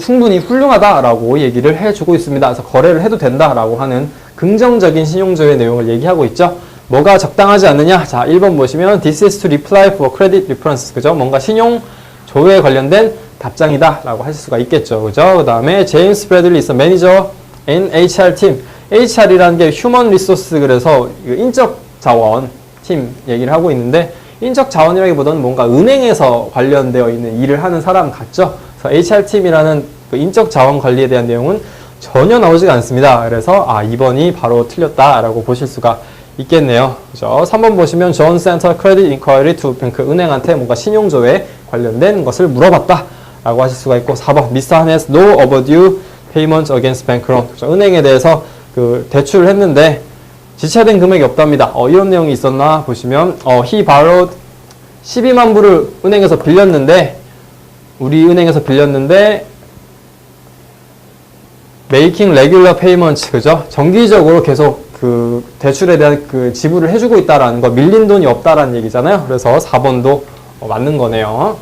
충분히 훌륭하다라고 얘기를 해주고 있습니다. 그래서 거래를 해도 된다라고 하는 긍정적인 신용조회 내용을 얘기하고 있죠. 뭐가 적당하지 않느냐? 자, 1번 보시면 This is to reply for credit reference. 그죠? 뭔가 신용조회에 관련된 답장이다라고 하실 수가 있겠죠. 그죠? 그 다음에 James Bradley is a manager in HR team. HR이라는 게 Human Resource, 그래서 인적 자원 팀 얘기를 하고 있는데, 인적 자원이라기보다는 뭔가 은행에서 관련되어 있는 일을 하는 사람 같죠. 그래서 HR팀이라는 그 인적 자원 관리에 대한 내용은 전혀 나오지가 않습니다. 그래서 2번이 바로 틀렸다라고 보실 수가 있겠네요. 그죠? 3번 보시면 John sent a credit inquiry to bank. 은행한테 뭔가 신용조회 관련된 것을 물어봤다라고 하실 수가 있고, 4번 Mr. Han has no overdue payments against bank loan. 그죠? 은행에 대해서 그 대출을 했는데 지체된 금액이 없답니다. 이런 내용이 있었나 보시면 he borrowed 12만 불을 은행에서 빌렸는데, 우리 은행에서 빌렸는데 making regular payments, 그죠? 정기적으로 계속 그 대출에 대한 그 지불을 해주고 있다라는 거, 밀린 돈이 없다라는 얘기잖아요. 그래서 4번도 맞는 거네요.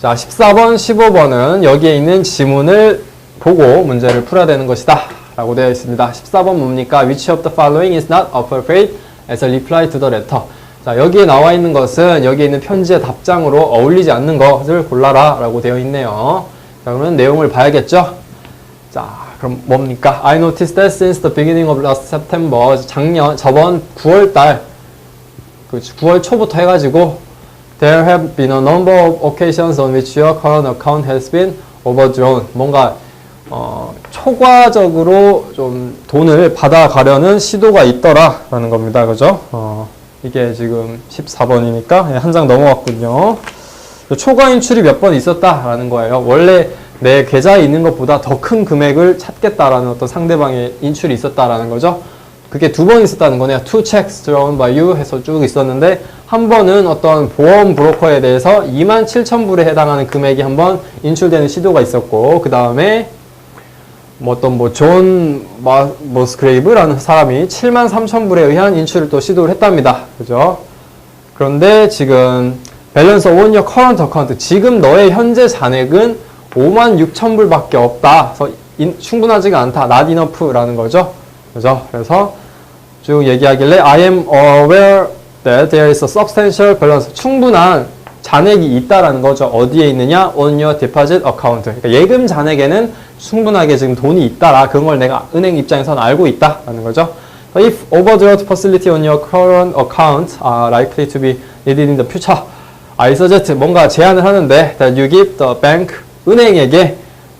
자, 14번, 15번은 여기에 있는 지문을 보고 문제를 풀어야 되는 것이다 라고 되어 있습니다. 14번 뭡니까? Which of the following is not appropriate as a reply to the letter? 자, 여기에 나와 있는 것은 여기에 있는 편지의 답장으로 어울리지 않는 것을 골라라 라고 되어 있네요. 자, 그러면 내용을 봐야겠죠? 자, 그럼 뭡니까? I noticed that since the beginning of last September, 저번 9월달, 그 9월 초부터 해가지고 there have been a number of occasions on which your current account has been overdrawn. 뭔가 초과적으로 좀 돈을 받아가려는 시도가 있더라라는 겁니다. 그죠? 이게 지금 14번이니까 한 장 넘어갔군요. 초과 인출이 몇 번 있었다라는 거예요. 원래 내 계좌에 있는 것보다 더 큰 금액을 찾겠다라는 어떤 상대방의 인출이 있었다라는 거죠. 그게 2번 있었다는 거네요. Two checks drawn by you 해서 쭉 있었는데, 한 번은 어떤 보험 브로커에 대해서 27,000불에 해당하는 금액이 한 번 인출되는 시도가 있었고, 그 다음에 존 머스그레이브라는 사람이 73,000불에 의한 인출을 또 시도를 했답니다. 그죠? 그런데 지금 밸런스 on your current account, 지금 너의 현재 잔액은 56,000불밖에 없다. 그래서 충분하지가 않다. not enough라는 거죠. 그죠? 그래서 쭉 얘기하길래 I am aware that there is a substantial balance. 충분한 잔액이 있다라는 거죠. 어디에 있느냐? on your deposit account. 그러니까 예금 잔액에는 충분하게 지금 돈이 있다라. 그런 걸 내가 은행 입장에서는 알고 있다라는 거죠. If overdraft facility on your current account are likely to be needed in the future, I suggest, 뭔가 제안을 하는데 that you give the bank, 은행에게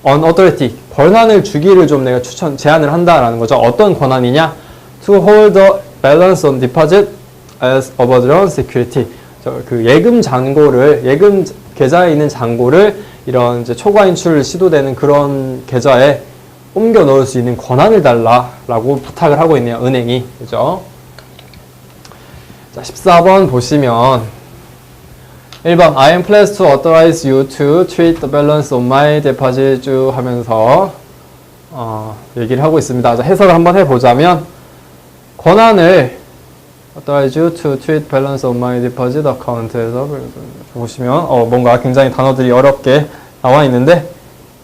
an authority, 권한을 주기를 좀 내가 제안을 한다라는 거죠. 어떤 권한이냐? To hold the balance on deposit as overdrawn security. 그 예금 잔고를, 예금 계좌에 있는 잔고를 이런 이제 초과 인출 시도되는 그런 계좌에 옮겨 넣을 수 있는 권한을 달라라고 부탁을 하고 있네요. 은행이. 그죠? 자, 14번 보시면 1번 I am pleased to authorize you to treat the balance of my deposit 쭉 하면서 얘기를 하고 있습니다. 자, 해석을 한번 해보자면, 권한을 authorize you to treat balance of my deposit account에서 보시면 뭔가 굉장히 단어들이 어렵게 나와 있는데,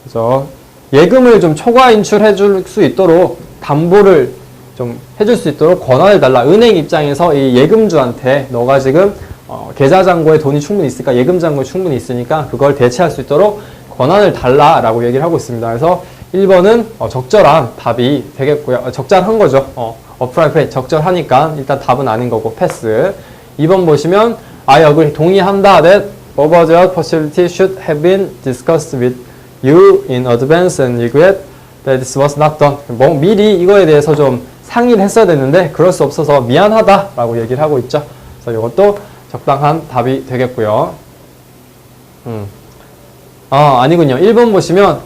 그죠? 예금을 좀 초과 인출해 줄 수 있도록 담보를 좀 해줄 수 있도록 권한을 달라. 은행 입장에서 이 예금주한테 너가 지금 계좌 잔고에 돈이 충분히 있으니까 예금 잔고에 충분히 있으니까 그걸 대체할 수 있도록 권한을 달라라고 얘기를 하고 있습니다. 그래서 1번은 적절한 답이 되겠고요. 적절한 거죠. appropriate 적절하니까 일단 답은 아닌 거고 패스. 2번 보시면 I agree 동의한다 that overdraft facility should have been discussed with you in advance and regret that this was not done. 뭐 미리 이거에 대해서 좀 상의를 했어야 됐는데 그럴 수 없어서 미안하다라고 얘기를 하고 있죠. 그래서 이것도 적당한 답이 되겠고요. 아니군요. 1번 보시면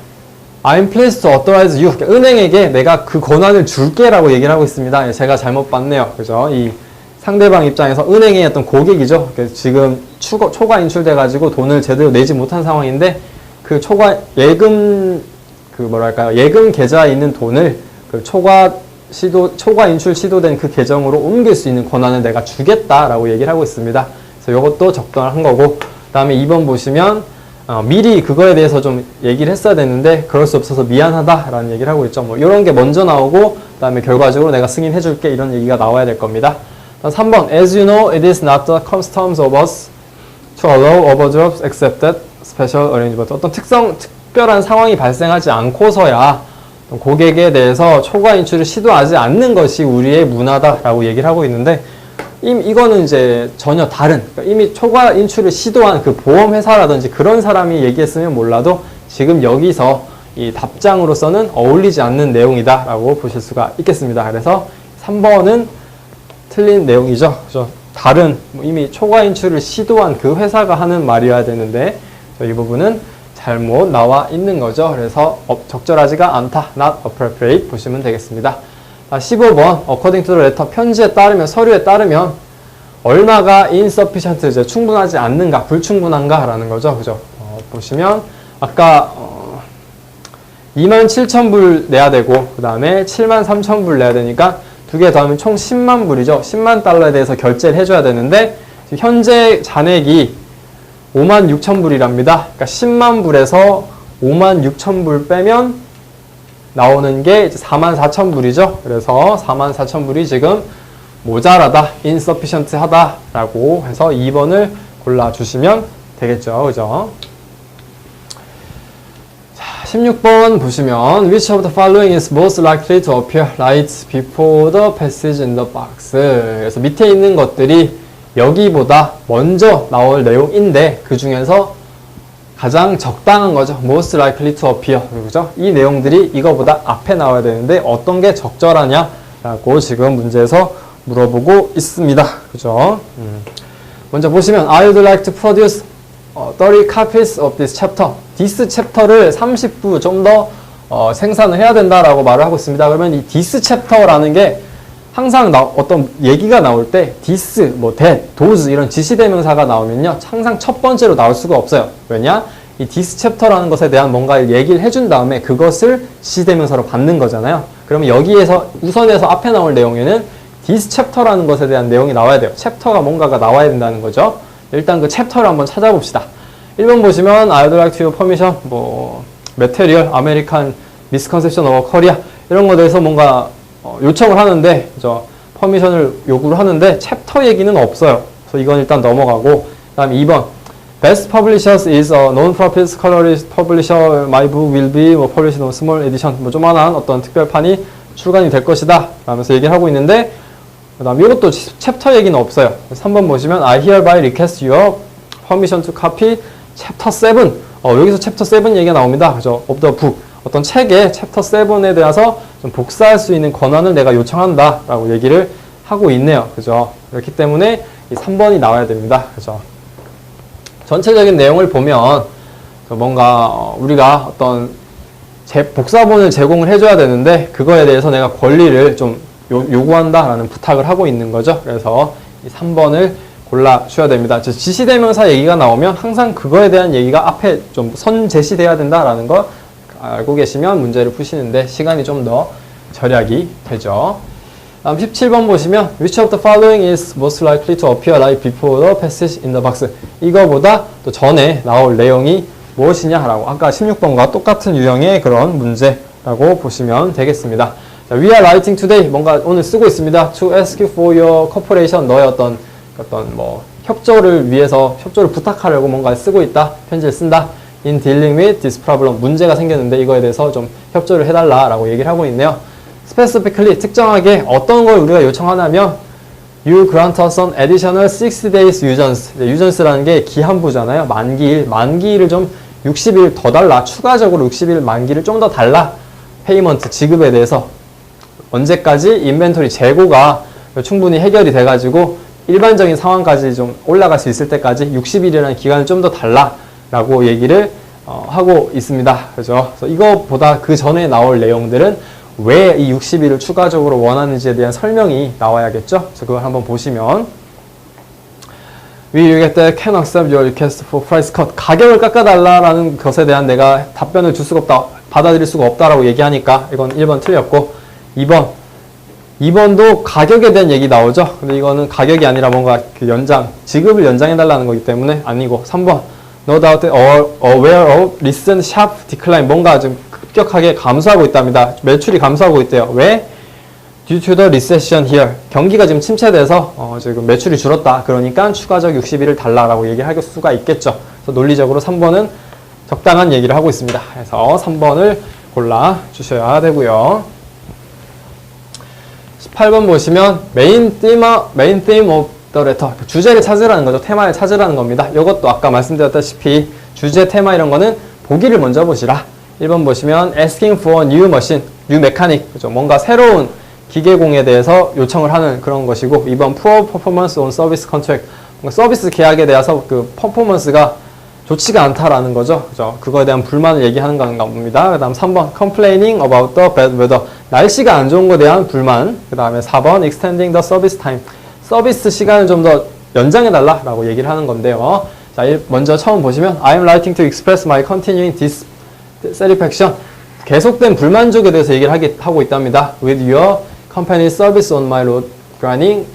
I'm pleased to authorize you. 은행에게 내가 그 권한을 줄게 라고 얘기를 하고 있습니다. 제가 잘못 봤네요. 그죠? 이 상대방 입장에서 은행의 어떤 고객이죠. 지금 초과 인출돼 가지고 돈을 제대로 내지 못한 상황인데 그 초과 예금 예금 계좌에 있는 돈을 그 초과 인출 시도된 그 계정으로 옮길 수 있는 권한을 내가 주겠다라고 얘기를 하고 있습니다. 그래서 이것도 적당한 거고, 그 다음에 2번 보시면 미리 그거에 대해서 좀 얘기를 했어야 됐는데 그럴 수 없어서 미안하다라는 얘기를 하고 있죠. 뭐 이런 게 먼저 나오고 그 다음에 결과적으로 내가 승인해 줄게 이런 얘기가 나와야 될 겁니다. 3번 As you know, it is not the customs of us to allow overdrafts except that special arrangement. 어떤 특별한 상황이 발생하지 않고서야 고객에 대해서 초과 인출을 시도하지 않는 것이 우리의 문화다라고 얘기를 하고 있는데 이거는 이제 전혀 다른, 그러니까 이미 초과 인출을 시도한 그 보험회사라든지 그런 사람이 얘기했으면 몰라도 지금 여기서 이 답장으로서는 어울리지 않는 내용이다라고 보실 수가 있겠습니다. 그래서 3번은 틀린 내용이죠. 그죠? 다른, 이미 초과 인출을 시도한 그 회사가 하는 말이어야 되는데 이 부분은 잘못 나와 있는 거죠. 그래서 적절하지가 않다. Not appropriate 보시면 되겠습니다. 15번 according to the letter 편지에 따르면 서류에 따르면 얼마가 insufficient 이제 충분하지 않는가 불충분한가 라는 거죠. 그죠? 보시면 아까 27,000불 내야 되고 그 다음에 73,000불 내야 되니까 두 개 더하면 총 10만 불이죠. 10만 달러에 대해서 결제를 해줘야 되는데 현재 잔액이 56,000불이랍니다. 그러니까 10만 불에서 56,000불 빼면 나오는 게 이제 44,000불이죠. 그래서 44,000불이 지금 모자라다, insufficient 하다라고 해서 2번을 골라주시면 되겠죠. 그죠? 자, 16번 보시면 Which of the following is most likely to appear right before the passage in the box? 그래서 밑에 있는 것들이 여기보다 먼저 나올 내용인데 그 중에서 가장 적당한 거죠. Most likely to appear. 그죠? 이 내용들이 이거보다 앞에 나와야 되는데 어떤 게 적절하냐라고 지금 문제에서 물어보고 있습니다. 그죠? 먼저 보시면 I would like to produce 30 copies of this chapter. This chapter를 30부 좀 더 생산을 해야 된다라고 말을 하고 있습니다. 그러면 이 this chapter라는 게 항상 어떤 얘기가 나올 때 this, 뭐 that, those 이런 지시대명사가 나오면요 항상 첫 번째로 나올 수가 없어요. 왜냐? 이 this chapter라는 것에 대한 뭔가 얘기를 해준 다음에 그것을 지시대명사로 받는 거잖아요. 그러면 여기에서 우선에서 앞에 나올 내용에는 this chapter라는 것에 대한 내용이 나와야 돼요. 챕터가 뭔가가 나와야 된다는 거죠. 일단 그 챕터를 한번 찾아봅시다. 1번 보시면 I'd like to permission, 뭐 material, American misconception of Korea 이런 거에 대해서 뭔가 요청을 하는데 퍼미션을 요구를 하는데 챕터 얘기는 없어요. 그래서 이건 일단 넘어가고 그 다음에 2번 Best Publishers is a non-profit scholarly publisher. My book will be published in a small edition. 뭐 조만한 어떤 특별판이 출간이 될 것이다 라면서 얘기를 하고 있는데 그 다음 이것도 챕터 얘기는 없어요. 3번 보시면 I hereby request your permission to copy chapter 7. 여기서 챕터 7 얘기가 나옵니다. 그죠? of the book. 어떤 책의 챕터 7에 대해서 좀 복사할 수 있는 권한을 내가 요청한다 라고 얘기를 하고 있네요. 그죠? 그렇기 때문에 이 3번이 나와야 됩니다. 그죠? 전체적인 내용을 보면 뭔가 우리가 어떤 복사본을 제공을 해줘야 되는데 그거에 대해서 내가 권리를 좀 요구한다 라는 부탁을 하고 있는 거죠. 그래서 이 3번을 골라주셔야 됩니다. 지시대명사 얘기가 나오면 항상 그거에 대한 얘기가 앞에 좀 선 제시돼야 된다라는 거 알고 계시면 문제를 푸시는데 시간이 좀 더 절약이 되죠. 다음 17번 보시면 Which of the following is most likely to appear right before the passage in the box? 이거보다 또 전에 나올 내용이 무엇이냐라고 아까 16번과 똑같은 유형의 그런 문제라고 보시면 되겠습니다. 자, we are writing today 뭔가 오늘 쓰고 있습니다. to ask for your cooperation 너의 어떤 뭐 협조를 위해서 협조를 부탁하려고 뭔가 쓰고 있다. 편지를 쓴다. in dealing with this problem 문제가 생겼는데 이거에 대해서 좀 협조를 해달라라고 얘기를 하고 있네요. specifically 특정하게 어떤 걸 우리가 요청하냐면 you grant us an additional 60 days 유전스. 유전스라는 게 기한부잖아요. 만기일을 좀 60일 더 달라. 추가적으로 60일 만기를 좀 더 달라. 페이먼트 지급에 대해서 언제까지 인벤토리 재고가 충분히 해결이 돼가지고 일반적인 상황까지 좀 올라갈 수 있을 때까지 60일이라는 기간을 좀 더 달라라고 얘기를 하고 있습니다. 그죠? 그래서 이거보다 그 전에 나올 내용들은 왜 이 60일을 추가적으로 원하는지에 대한 설명이 나와야겠죠? 그래서 그걸 한번 보시면 We get that can accept your request for price cut. 가격을 깎아달라라는 것에 대한 내가 답변을 줄 수가 없다. 받아들일 수가 없다라고 얘기하니까 이건 1번 틀렸고 2번도 가격에 대한 얘기 나오죠. 근데 이거는 가격이 아니라 뭔가 그 지급을 연장해달라는 거기 때문에 아니고 3번 No doubt aware of recent sharp decline 뭔가 좀 급격하게 감소하고 있답니다. 매출이 감소하고 있대요. 왜? Due to the recession here. 경기가 지금 침체돼서 지금 매출이 줄었다. 그러니까 추가적 60일을 달라라고 얘기할 수가 있겠죠. 그래서 논리적으로 3번은 적당한 얘기를 하고 있습니다. 그래서 3번을 골라 주셔야 되고요. 18번 보시면 main theme of the letter. 주제를 찾으라는 거죠. 테마를 찾으라는 겁니다. 이것도 아까 말씀드렸다시피 주제, 테마 이런 거는 보기를 먼저 보시라. 1번 보시면 asking for a new machine, new mechanic. 그죠? 뭔가 새로운 기계공에 대해서 요청을 하는 그런 것이고 2번 poor performance on service contract. 뭔가 서비스 계약에 대해서 그 퍼포먼스가 좋지가 않다라는 거죠. 그죠? 그거에 대한 불만을 얘기하는 건가 봅니다. 그 다음 3번 complaining about the bad weather. 날씨가 안 좋은 것에 대한 불만. 그 다음에 4번 extending the service time. 서비스 시간을 좀 더 연장해달라라고 얘기를 하는 건데요. 자, 먼저 처음 보시면 I'm writing to express my continuing dissatisfaction. 계속된 불만족에 대해서 얘기를 하고 있답니다. With your company service on my road grinding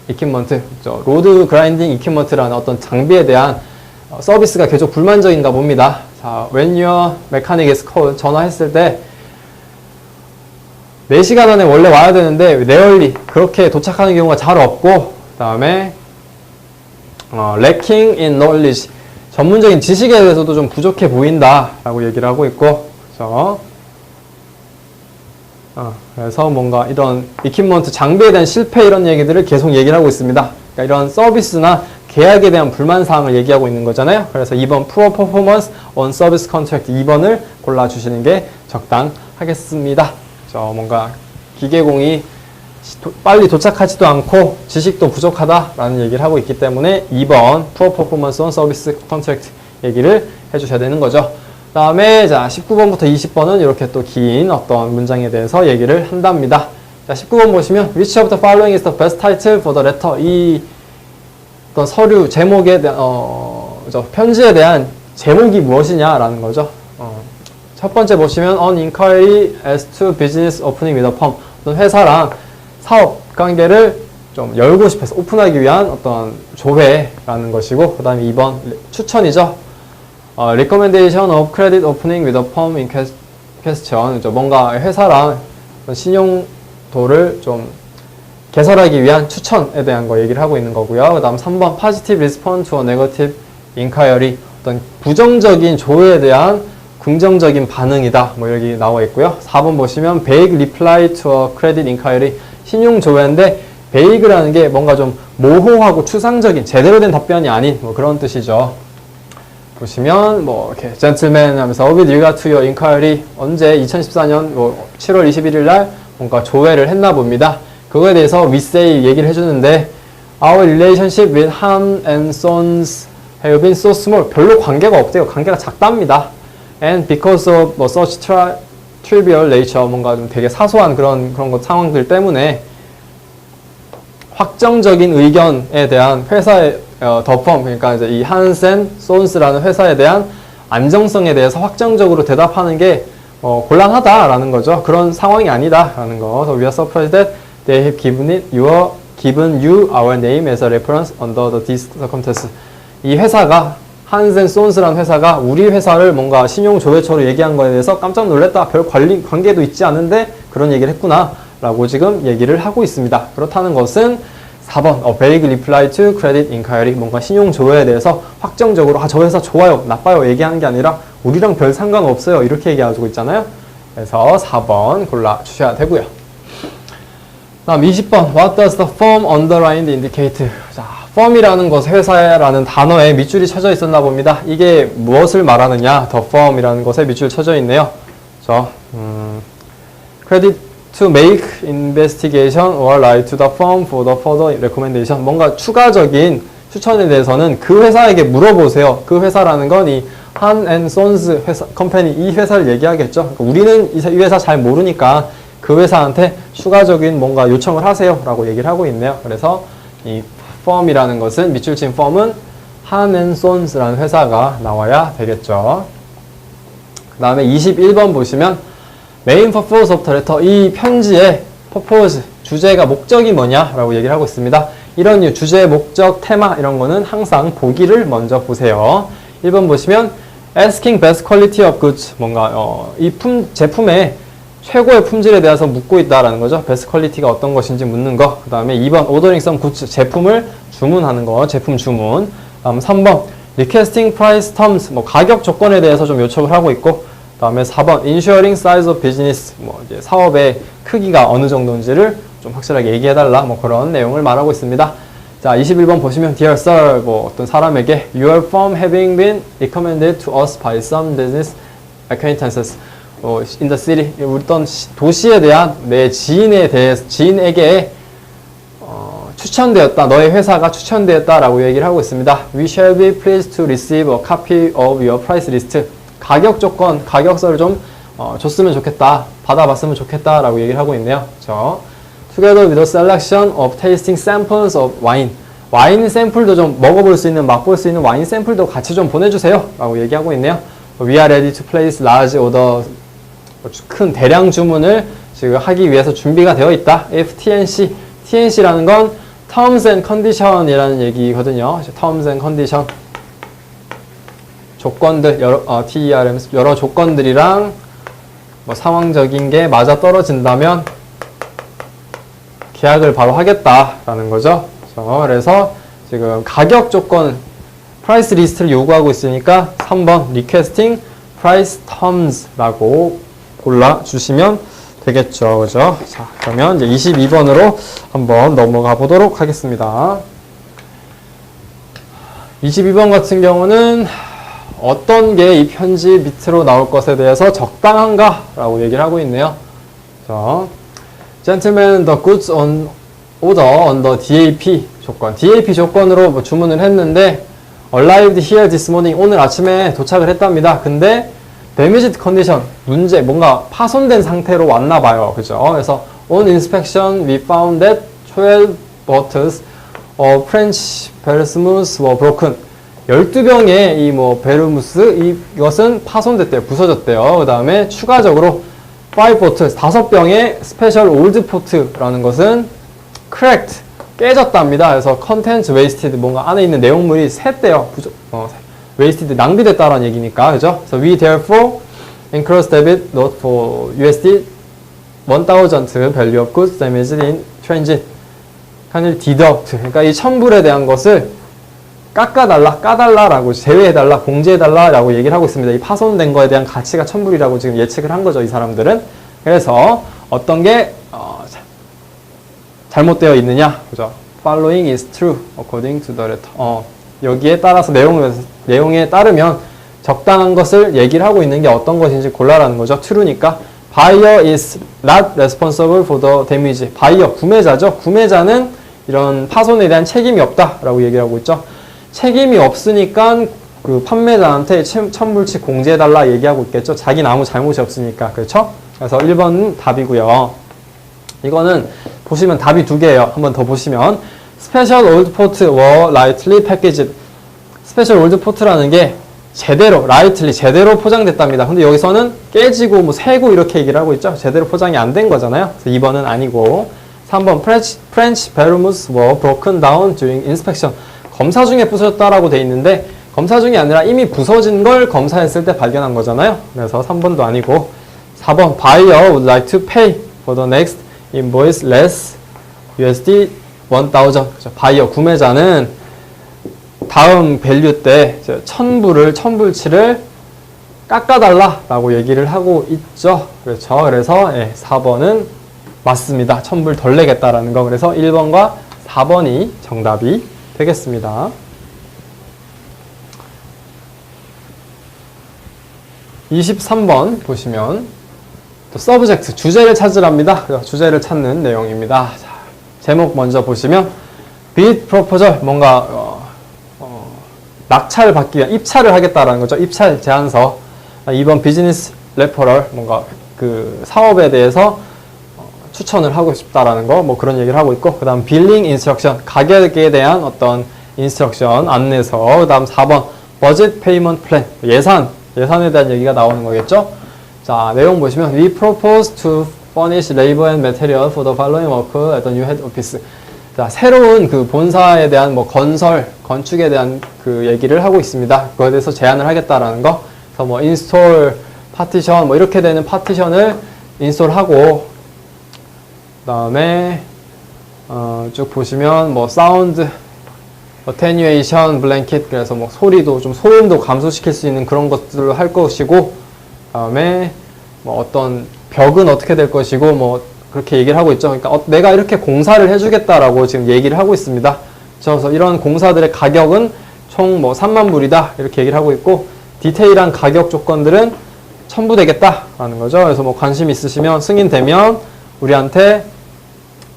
equipment. 로드 그라인딩 equipment라는 어떤 장비에 대한 서비스가 계속 불만족인가 봅니다. 자, when your mechanic is called 전화했을 때 4시간 안에 원래 와야 되는데 rarely 그렇게 도착하는 경우가 잘 없고 그 다음에 lacking in knowledge 전문적인 지식에 대해서도 좀 부족해 보인다 라고 얘기를 하고 있고 그래서 그래서 뭔가 이런 equipment 장비에 대한 실패 이런 얘기들을 계속 얘기를 하고 있습니다. 그러니까 이런 서비스나 계약에 대한 불만사항을 얘기하고 있는 거잖아요. 그래서 2번 poor performance on service contract 2번을 골라주시는 게 적당하겠습니다. 뭔가 기계공이 빨리 도착하지도 않고 지식도 부족하다라는 얘기를 하고 있기 때문에 2번 poor performance on service contract 얘기를 해주셔야 되는 거죠. 그 다음에 자 19번부터 20번은 이렇게 또 긴 어떤 문장에 대해서 얘기를 한답니다. 자 19번 보시면 Which of the following is the best title for the letter? 이 어떤 서류 제목에 대한 편지에 대한 제목이 무엇이냐라는 거죠. 첫 번째 보시면 on inquiry as to business opening with a firm. 어떤 회사랑 사업 관계를 좀 열고 싶어서 오픈하기 위한 어떤 조회라는 것이고 그 다음에 2번 추천이죠. recommendation of credit opening with a firm in question. 뭔가 회사랑 신용도를 좀 개설하기 위한 추천에 대한 거 얘기를 하고 있는 거고요. 그 다음 3번 positive response to a negative inquiry. 어떤 부정적인 조회에 대한 긍정적인 반응이다. 뭐 여기 나와 있고요. 4번 보시면 vague reply to a credit inquiry. 신용 조회인데 vague라는 게 뭔가 좀 모호하고 추상적인 제대로 된 답변이 아닌 뭐 그런 뜻이죠. 보시면 뭐 이렇게 gentleman 하면서 with regard to your inquiry 언제 2014년 뭐 7월 21일 날 뭔가 조회를 했나 봅니다. 그거에 대해서 we say 얘기를 해주는데 our relationship with Han and Sons have been so small. 별로 관계가 없대요. 관계가 작답니다. And because of such trivial nature, 뭔가 좀 되게 사소한 그런 상황들 때문에 확정적인 의견에 대한 회사의 더 펌, 그러니까 이제 이 한센 손스라는 회사에 대한 안정성에 대해서 확정적으로 대답하는 게 곤란하다라는 거죠. 그런 상황이 아니다라는 거. So we are surprised that they have given you our name as a reference under these circumstances. 이 회사가 한센 손스라는 회사가 우리 회사를 뭔가 신용조회처로 얘기한 거에 대해서 깜짝 놀랐다. 별 관계도 있지 않은데 그런 얘기를 했구나 라고 지금 얘기를 하고 있습니다. 그렇다는 것은 4번 vague reply to credit inquiry, 뭔가 신용조회에 대해서 확정적으로 저 회사 좋아요 나빠요 얘기하는 게 아니라 우리랑 별 상관없어요 이렇게 얘기하고 있잖아요. 그래서 4번 골라주셔야 되고요. 다음 20번 What does the firm underlined indicate? 자, firm이라는 것, 회사라는 단어에 밑줄이 쳐져 있었나 봅니다. 이게 무엇을 말하느냐? The firm이라는 것에 밑줄 쳐져 있네요. 저 credit to make investigation or write to the firm for the further recommendation. 뭔가 추가적인 추천에 대해서는 그 회사에게 물어보세요. 그 회사라는 건 이 한앤손스 회사, 컴퍼니 이 회사를 얘기하겠죠. 그러니까 우리는 이 회사 잘 모르니까 그 회사한테 추가적인 뭔가 요청을 하세요 라고 얘기를 하고 있네요. 그래서 이 firm이라는 것은 밑줄 친 firm은 한앤손스라는 회사가 나와야 되겠죠. 그 다음에 21번 보시면 main purpose of the letter, 이 편지의 purpose, 주제가 목적이 뭐냐 라고 얘기를 하고 있습니다. 이런 주제, 목적, 테마 이런 거는 항상 보기를 먼저 보세요. 1번 보시면 asking best quality of goods, 뭔가 이 제품의 최고의 품질에 대해서 묻고 있다라는 거죠. 베스트 퀄리티가 어떤 것인지 묻는 거. 그 다음에 2번 ordering some goods, 제품을 주문하는 거, 제품 주문. 다음 3번 requesting price terms, 뭐 가격 조건에 대해서 좀 요청을 하고 있고. 그 다음에 4번 ensuring size of business, 뭐 이제 사업의 크기가 어느 정도인지를 좀 확실하게 얘기해달라, 뭐 그런 내용을 말하고 있습니다. 자, 21번 보시면 Dear Sir, 뭐 어떤 사람에게 Your firm having been recommended to us by some business acquaintances in the city, 어떤 도시에 대한 내 지인에게 추천되었다. 너의 회사가 추천되었다라고 얘기를 하고 있습니다. We shall be pleased to receive a copy of your price list. 가격 조건, 가격서를 좀 줬으면 좋겠다. 받아봤으면 좋겠다라고 얘기를 하고 있네요. Together with a selection of tasting samples of wine. 와인 샘플도 좀 먹어볼 수 있는, 맛볼 수 있는 와인 샘플도 같이 좀 보내주세요. 라고 얘기하고 있네요. We are ready to place large order. 큰 대량 주문을 지금 하기 위해서 준비가 되어 있다. If TNC, TNC라는 건 Terms and Condition이라는 얘기거든요. Terms and Condition. 조건들, 여러 조건들이랑 뭐 상황적인 게 맞아 떨어진다면 계약을 바로 하겠다라는 거죠. 그래서 지금 가격 조건, 프라이스 리스트를 요구하고 있으니까 3번 Requesting Price Terms라고 골라주시면 되겠죠. 그죠? 자, 그러면 이제 22번으로 한번 넘어가 보도록 하겠습니다. 22번 같은 경우는 어떤 게 이 편지 밑으로 나올 것에 대해서 적당한가? 라고 얘기를 하고 있네요. 자, Gentlemen, the goods on order under DAP 조건. DAP 조건으로 뭐 주문을 했는데 arrived here this morning. 오늘 아침에 도착을 했답니다. 근데 damaged condition, 문제, 뭔가 파손된 상태로 왔나 봐요. 그죠? 그래서 on inspection we found that 12 bottles of French Vermouth were broken. 12병의 이 뭐 베르무스 이것은 파손됐대요. 부서졌대요. 그 다음에 추가적으로 5 bottles, 5병의 스페셜 올드 포트라는 것은 cracked, 깨졌답니다. 그래서 content wasted, 뭔가 안에 있는 내용물이 샜대요. wasted, 낭비됐다라는 얘기니까. 그죠? So we therefore enclose debit note for USD 1000 value of goods damaged in transit. 칸을 deduct. 그러니까 이 첨불에 대한 것을 까달라라고, 제외해달라, 공제해달라라고 얘기를 하고 있습니다. 이 파손된 거에 대한 가치가 첨불이라고 지금 예측을 한 거죠, 이 사람들은. 그래서 어떤 게 잘못되어 있느냐, 그죠? Following is true according to the letter. 여기에 따라서 내용에 따르면 적당한 것을 얘기를 하고 있는 게 어떤 것인지 골라라는 거죠. true니까 buyer is not responsible for the damage. buyer, 구매자죠. 구매자는 이런 파손에 대한 책임이 없다라고 얘기를 하고 있죠. 책임이 없으니까 그 판매자한테 첨불치 공제해달라 얘기하고 있겠죠. 자기는 아무 잘못이 없으니까. 그렇죠? 그래서 1번은 답이고요. 이거는 보시면 답이 두 개예요. 한번 더 보시면 Special Old Port were lightly packaged. Special Old Port라는 게 제대로, lightly, 제대로 포장됐답니다. 근데 여기서는 깨지고 뭐 새고 이렇게 얘기를 하고 있죠. 제대로 포장이 안 된 거잖아요. 그래서 2번은 아니고 3번 French Vermouth were broken down during inspection. 검사 중에 부서졌다라고 돼 있는데 검사 중이 아니라 이미 부서진 걸 검사했을 때 발견한 거잖아요. 그래서 3번도 아니고 4번 buyer would like to pay for the next invoice less USD 1000. 바이어 구매자는 다음 밸류 때 1000불치를 깎아달라라고 얘기를 하고 있죠. 그렇죠. 그래서 4번은 맞습니다. 1000불 덜 내겠다라는 거. 그래서 1번과 4번이 정답이 되겠습니다. 23번 보시면 또 서브젝트, 주제를 찾으랍니다. 주제를 찾는 내용입니다. 자, 제목 먼저 보시면 bid proposal, 뭔가 낙찰을 받기 위한 입찰을 하겠다라는 거죠. 입찰 제안서. 2번 비즈니스 레퍼럴, 뭔가 그 사업에 대해서 추천을 하고 싶다라는 거, 뭐 그런 얘기를 하고 있고, 그 다음 빌링 인스트럭션, 가격에 대한 어떤 인스트럭션, 안내서. 그 다음 4번 버짓 페이먼트 플랜, 예산에 대한 얘기가 나오는 거겠죠. 자, 내용 보시면 we propose to furnish labor and material for the following work at the new head office. 자, 새로운 그 본사에 대한 뭐 건축에 대한 그 얘기를 하고 있습니다. 그거에 대해서 제안을 하겠다라는 거. 그래서 뭐 인스톨 파티션, 뭐 이렇게 되는 파티션을 인스톨하고, 그 다음에 쭉 보시면 뭐 사운드 어테뉴에이션 블랭킷, 그래서 뭐 소리도 좀 소음도 감소시킬 수 있는 그런 것들을 할 것이고, 다음에 뭐 어떤 벽은 어떻게 될 것이고, 뭐 그렇게 얘기를 하고 있죠. 그러니까 내가 이렇게 공사를 해주겠다라고 지금 얘기를 하고 있습니다. 그래서 이런 공사들의 가격은 총 뭐 3만 불이다 이렇게 얘기를 하고 있고, 디테일한 가격 조건들은 첨부되겠다라는 거죠. 그래서 뭐 관심 있으시면 승인되면 우리한테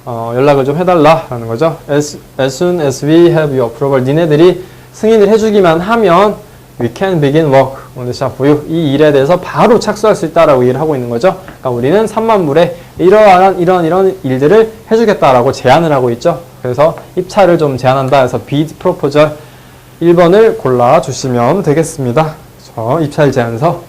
연락을 좀 해달라라는 거죠. As soon as we have your approval, 니네들이 승인을 해주기만 하면 we can begin work on the shop for you. 이 일에 대해서 바로 착수할 수 있다라고 얘기를 하고 있는 거죠. 그러니까 우리는 3만 불에 이러한 이런 일들을 해주겠다라고 제안을 하고 있죠. 그래서 입찰을 좀 제안한다 해서 bid proposal 1번을 골라주시면 되겠습니다. 입찰 제안서.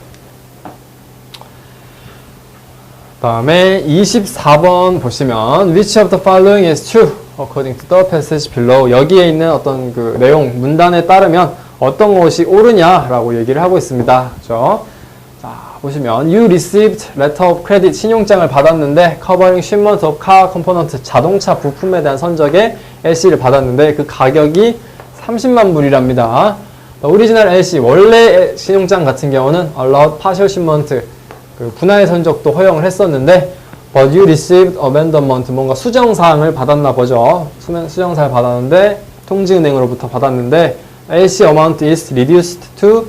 다음에 24번 보시면 which of the following is true according to the passage below. 여기에 있는 어떤 그 내용 문단에 따르면 어떤 것이 옳으냐라고 얘기를 하고 있습니다. 그렇죠? 자, 보시면 you received letter of credit, 신용장을 받았는데 covering shipment of car component, 자동차 부품에 대한 선적에 LC를 받았는데 그 가격이 30만 불이랍니다. 오리지널 LC, 원래 신용장 같은 경우는 allowed partial shipment, 그 분할 선적도 허용을 했었는데 but you received abandonment, 뭔가 수정사항을 받았나 보죠. 수정사항을 받았는데 통지은행으로부터 받았는데 LC amount is reduced to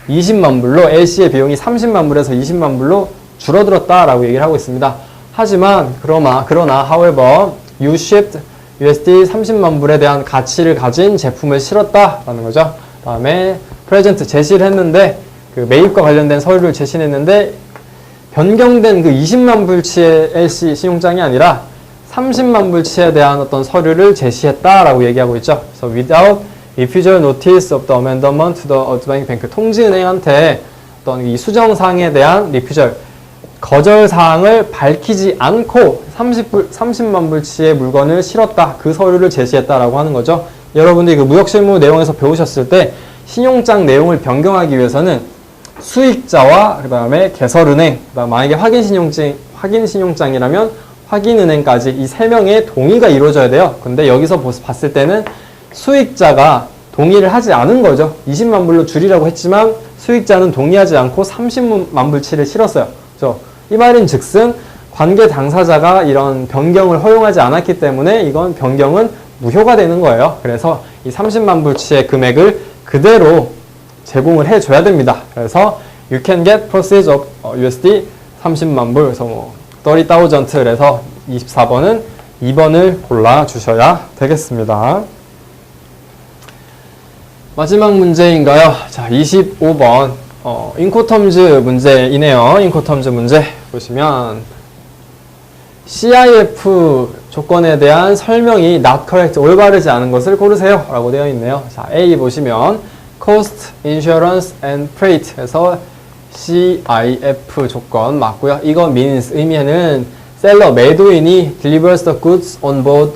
20만 불로 LC의 비용이 30만 불에서 20만 불로 줄어들었다라고 얘기를 하고 있습니다. 하지만 그러나 however you shipped USD 30만 불에 대한 가치를 가진 제품을 실었다라는 거죠. 다음에 프레젠트 제시를 했는데 그 매입과 관련된 서류를 제시했는데 변경된 그 20만 불치의 LC 신용장이 아니라 30만 불치에 대한 어떤 서류를 제시했다라고 얘기하고 있죠. 그래서 without refusal notice of the amendment to the outstanding bank, 통지은행한테 어떤 이 수정사항에 대한 refusal, 거절사항을 밝히지 않고 30만 불치의 물건을 실었다, 그 서류를 제시했다라고 하는 거죠. 여러분들이 그 무역실무 내용에서 배우셨을 때 신용장 내용을 변경하기 위해서는 수익자와 그 다음에 개설은행, 그다음 만약에 확인신용장이라면 확인은행까지 이 세 명의 동의가 이루어져야 돼요. 근데 여기서 봤을 때는 수익자가 동의를 하지 않은 거죠. 20만 불로 줄이라고 했지만 수익자는 동의하지 않고 30만 불치를 실었어요. 그래서 이 말인 즉슨 관계 당사자가 이런 변경을 허용하지 않았기 때문에 이건 변경은 무효가 되는 거예요. 그래서 이 30만 불치의 금액을 그대로 제공을 해줘야 됩니다. 그래서 you can get proceeds of USD 30만 불, 그래서 뭐 30,000, 그래서 24번은 2번을 골라주셔야 되겠습니다. 마지막 문제인가요? 자, 25번 인코텀즈 문제이네요. 인코텀즈 문제 보시면 CIF 조건에 대한 설명이 not correct, 올바르지 않은 것을 고르세요 라고 되어 있네요. 자, A 보시면 cost, insurance, and freight 해서 CIF 조건 맞고요. 이거 means, 의미는 seller, 매도인이 delivers the goods on board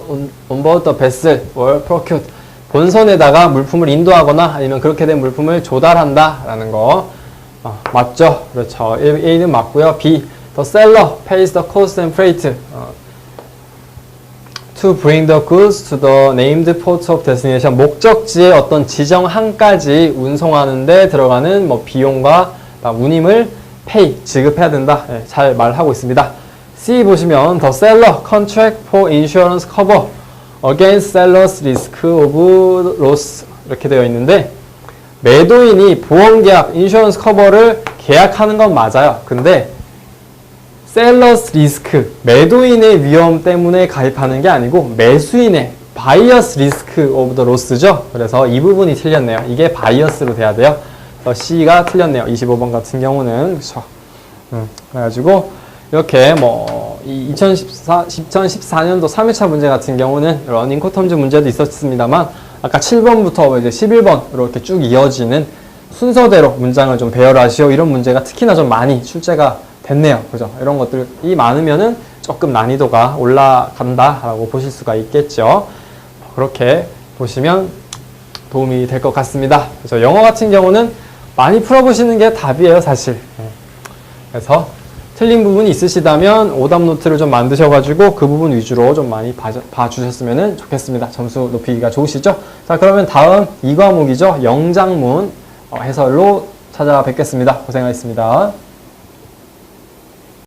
the vessel or procured, 본선에다가 물품을 인도하거나 아니면 그렇게 된 물품을 조달한다 라는 거 맞죠? 그렇죠. A는 맞고요. B. The seller pays the cost and freight to bring the goods to the named port of destination. 목적지의 어떤 지정항까지 운송하는데 들어가는 뭐 비용과 운임을 pay, 지급해야 된다. 네, 잘 말하고 있습니다. C 보시면 the seller contract for insurance cover against seller's risk of loss 이렇게 되어 있는데 매도인이 보험계약, 인슈런스 커버를 계약하는 건 맞아요. 근데 셀러스 리스크, 매도인의 위험 때문에 가입하는 게 아니고 매수인의 바이어스 리스크 오브 더 로스죠. 그래서 이 부분이 틀렸네요. 이게 바이어스로 돼야 돼요. C가 틀렸네요. 25번 같은 경우는. 그렇죠. 그래가지고 이렇게 뭐 2014년도 3회차 문제 같은 경우는 러닝 코텀즈 문제도 있었습니다만 아까 7번부터 이제 11번으로 이렇게 쭉 이어지는 순서대로 문장을 좀 배열하시오. 이런 문제가 특히나 좀 많이 출제가 됐네요. 그죠? 이런 것들이 많으면은 조금 난이도가 올라간다라고 보실 수가 있겠죠. 그렇게 보시면 도움이 될 것 같습니다. 그래서 영어 같은 경우는 많이 풀어보시는 게 답이에요, 사실. 그래서 틀린 부분이 있으시다면 오답 노트를 좀 만드셔가지고 그 부분 위주로 좀 많이 봐주셨으면 좋겠습니다. 점수 높이기가 좋으시죠? 자, 그러면 다음 2과목이죠. 영장문 해설로 찾아뵙겠습니다. 고생하셨습니다.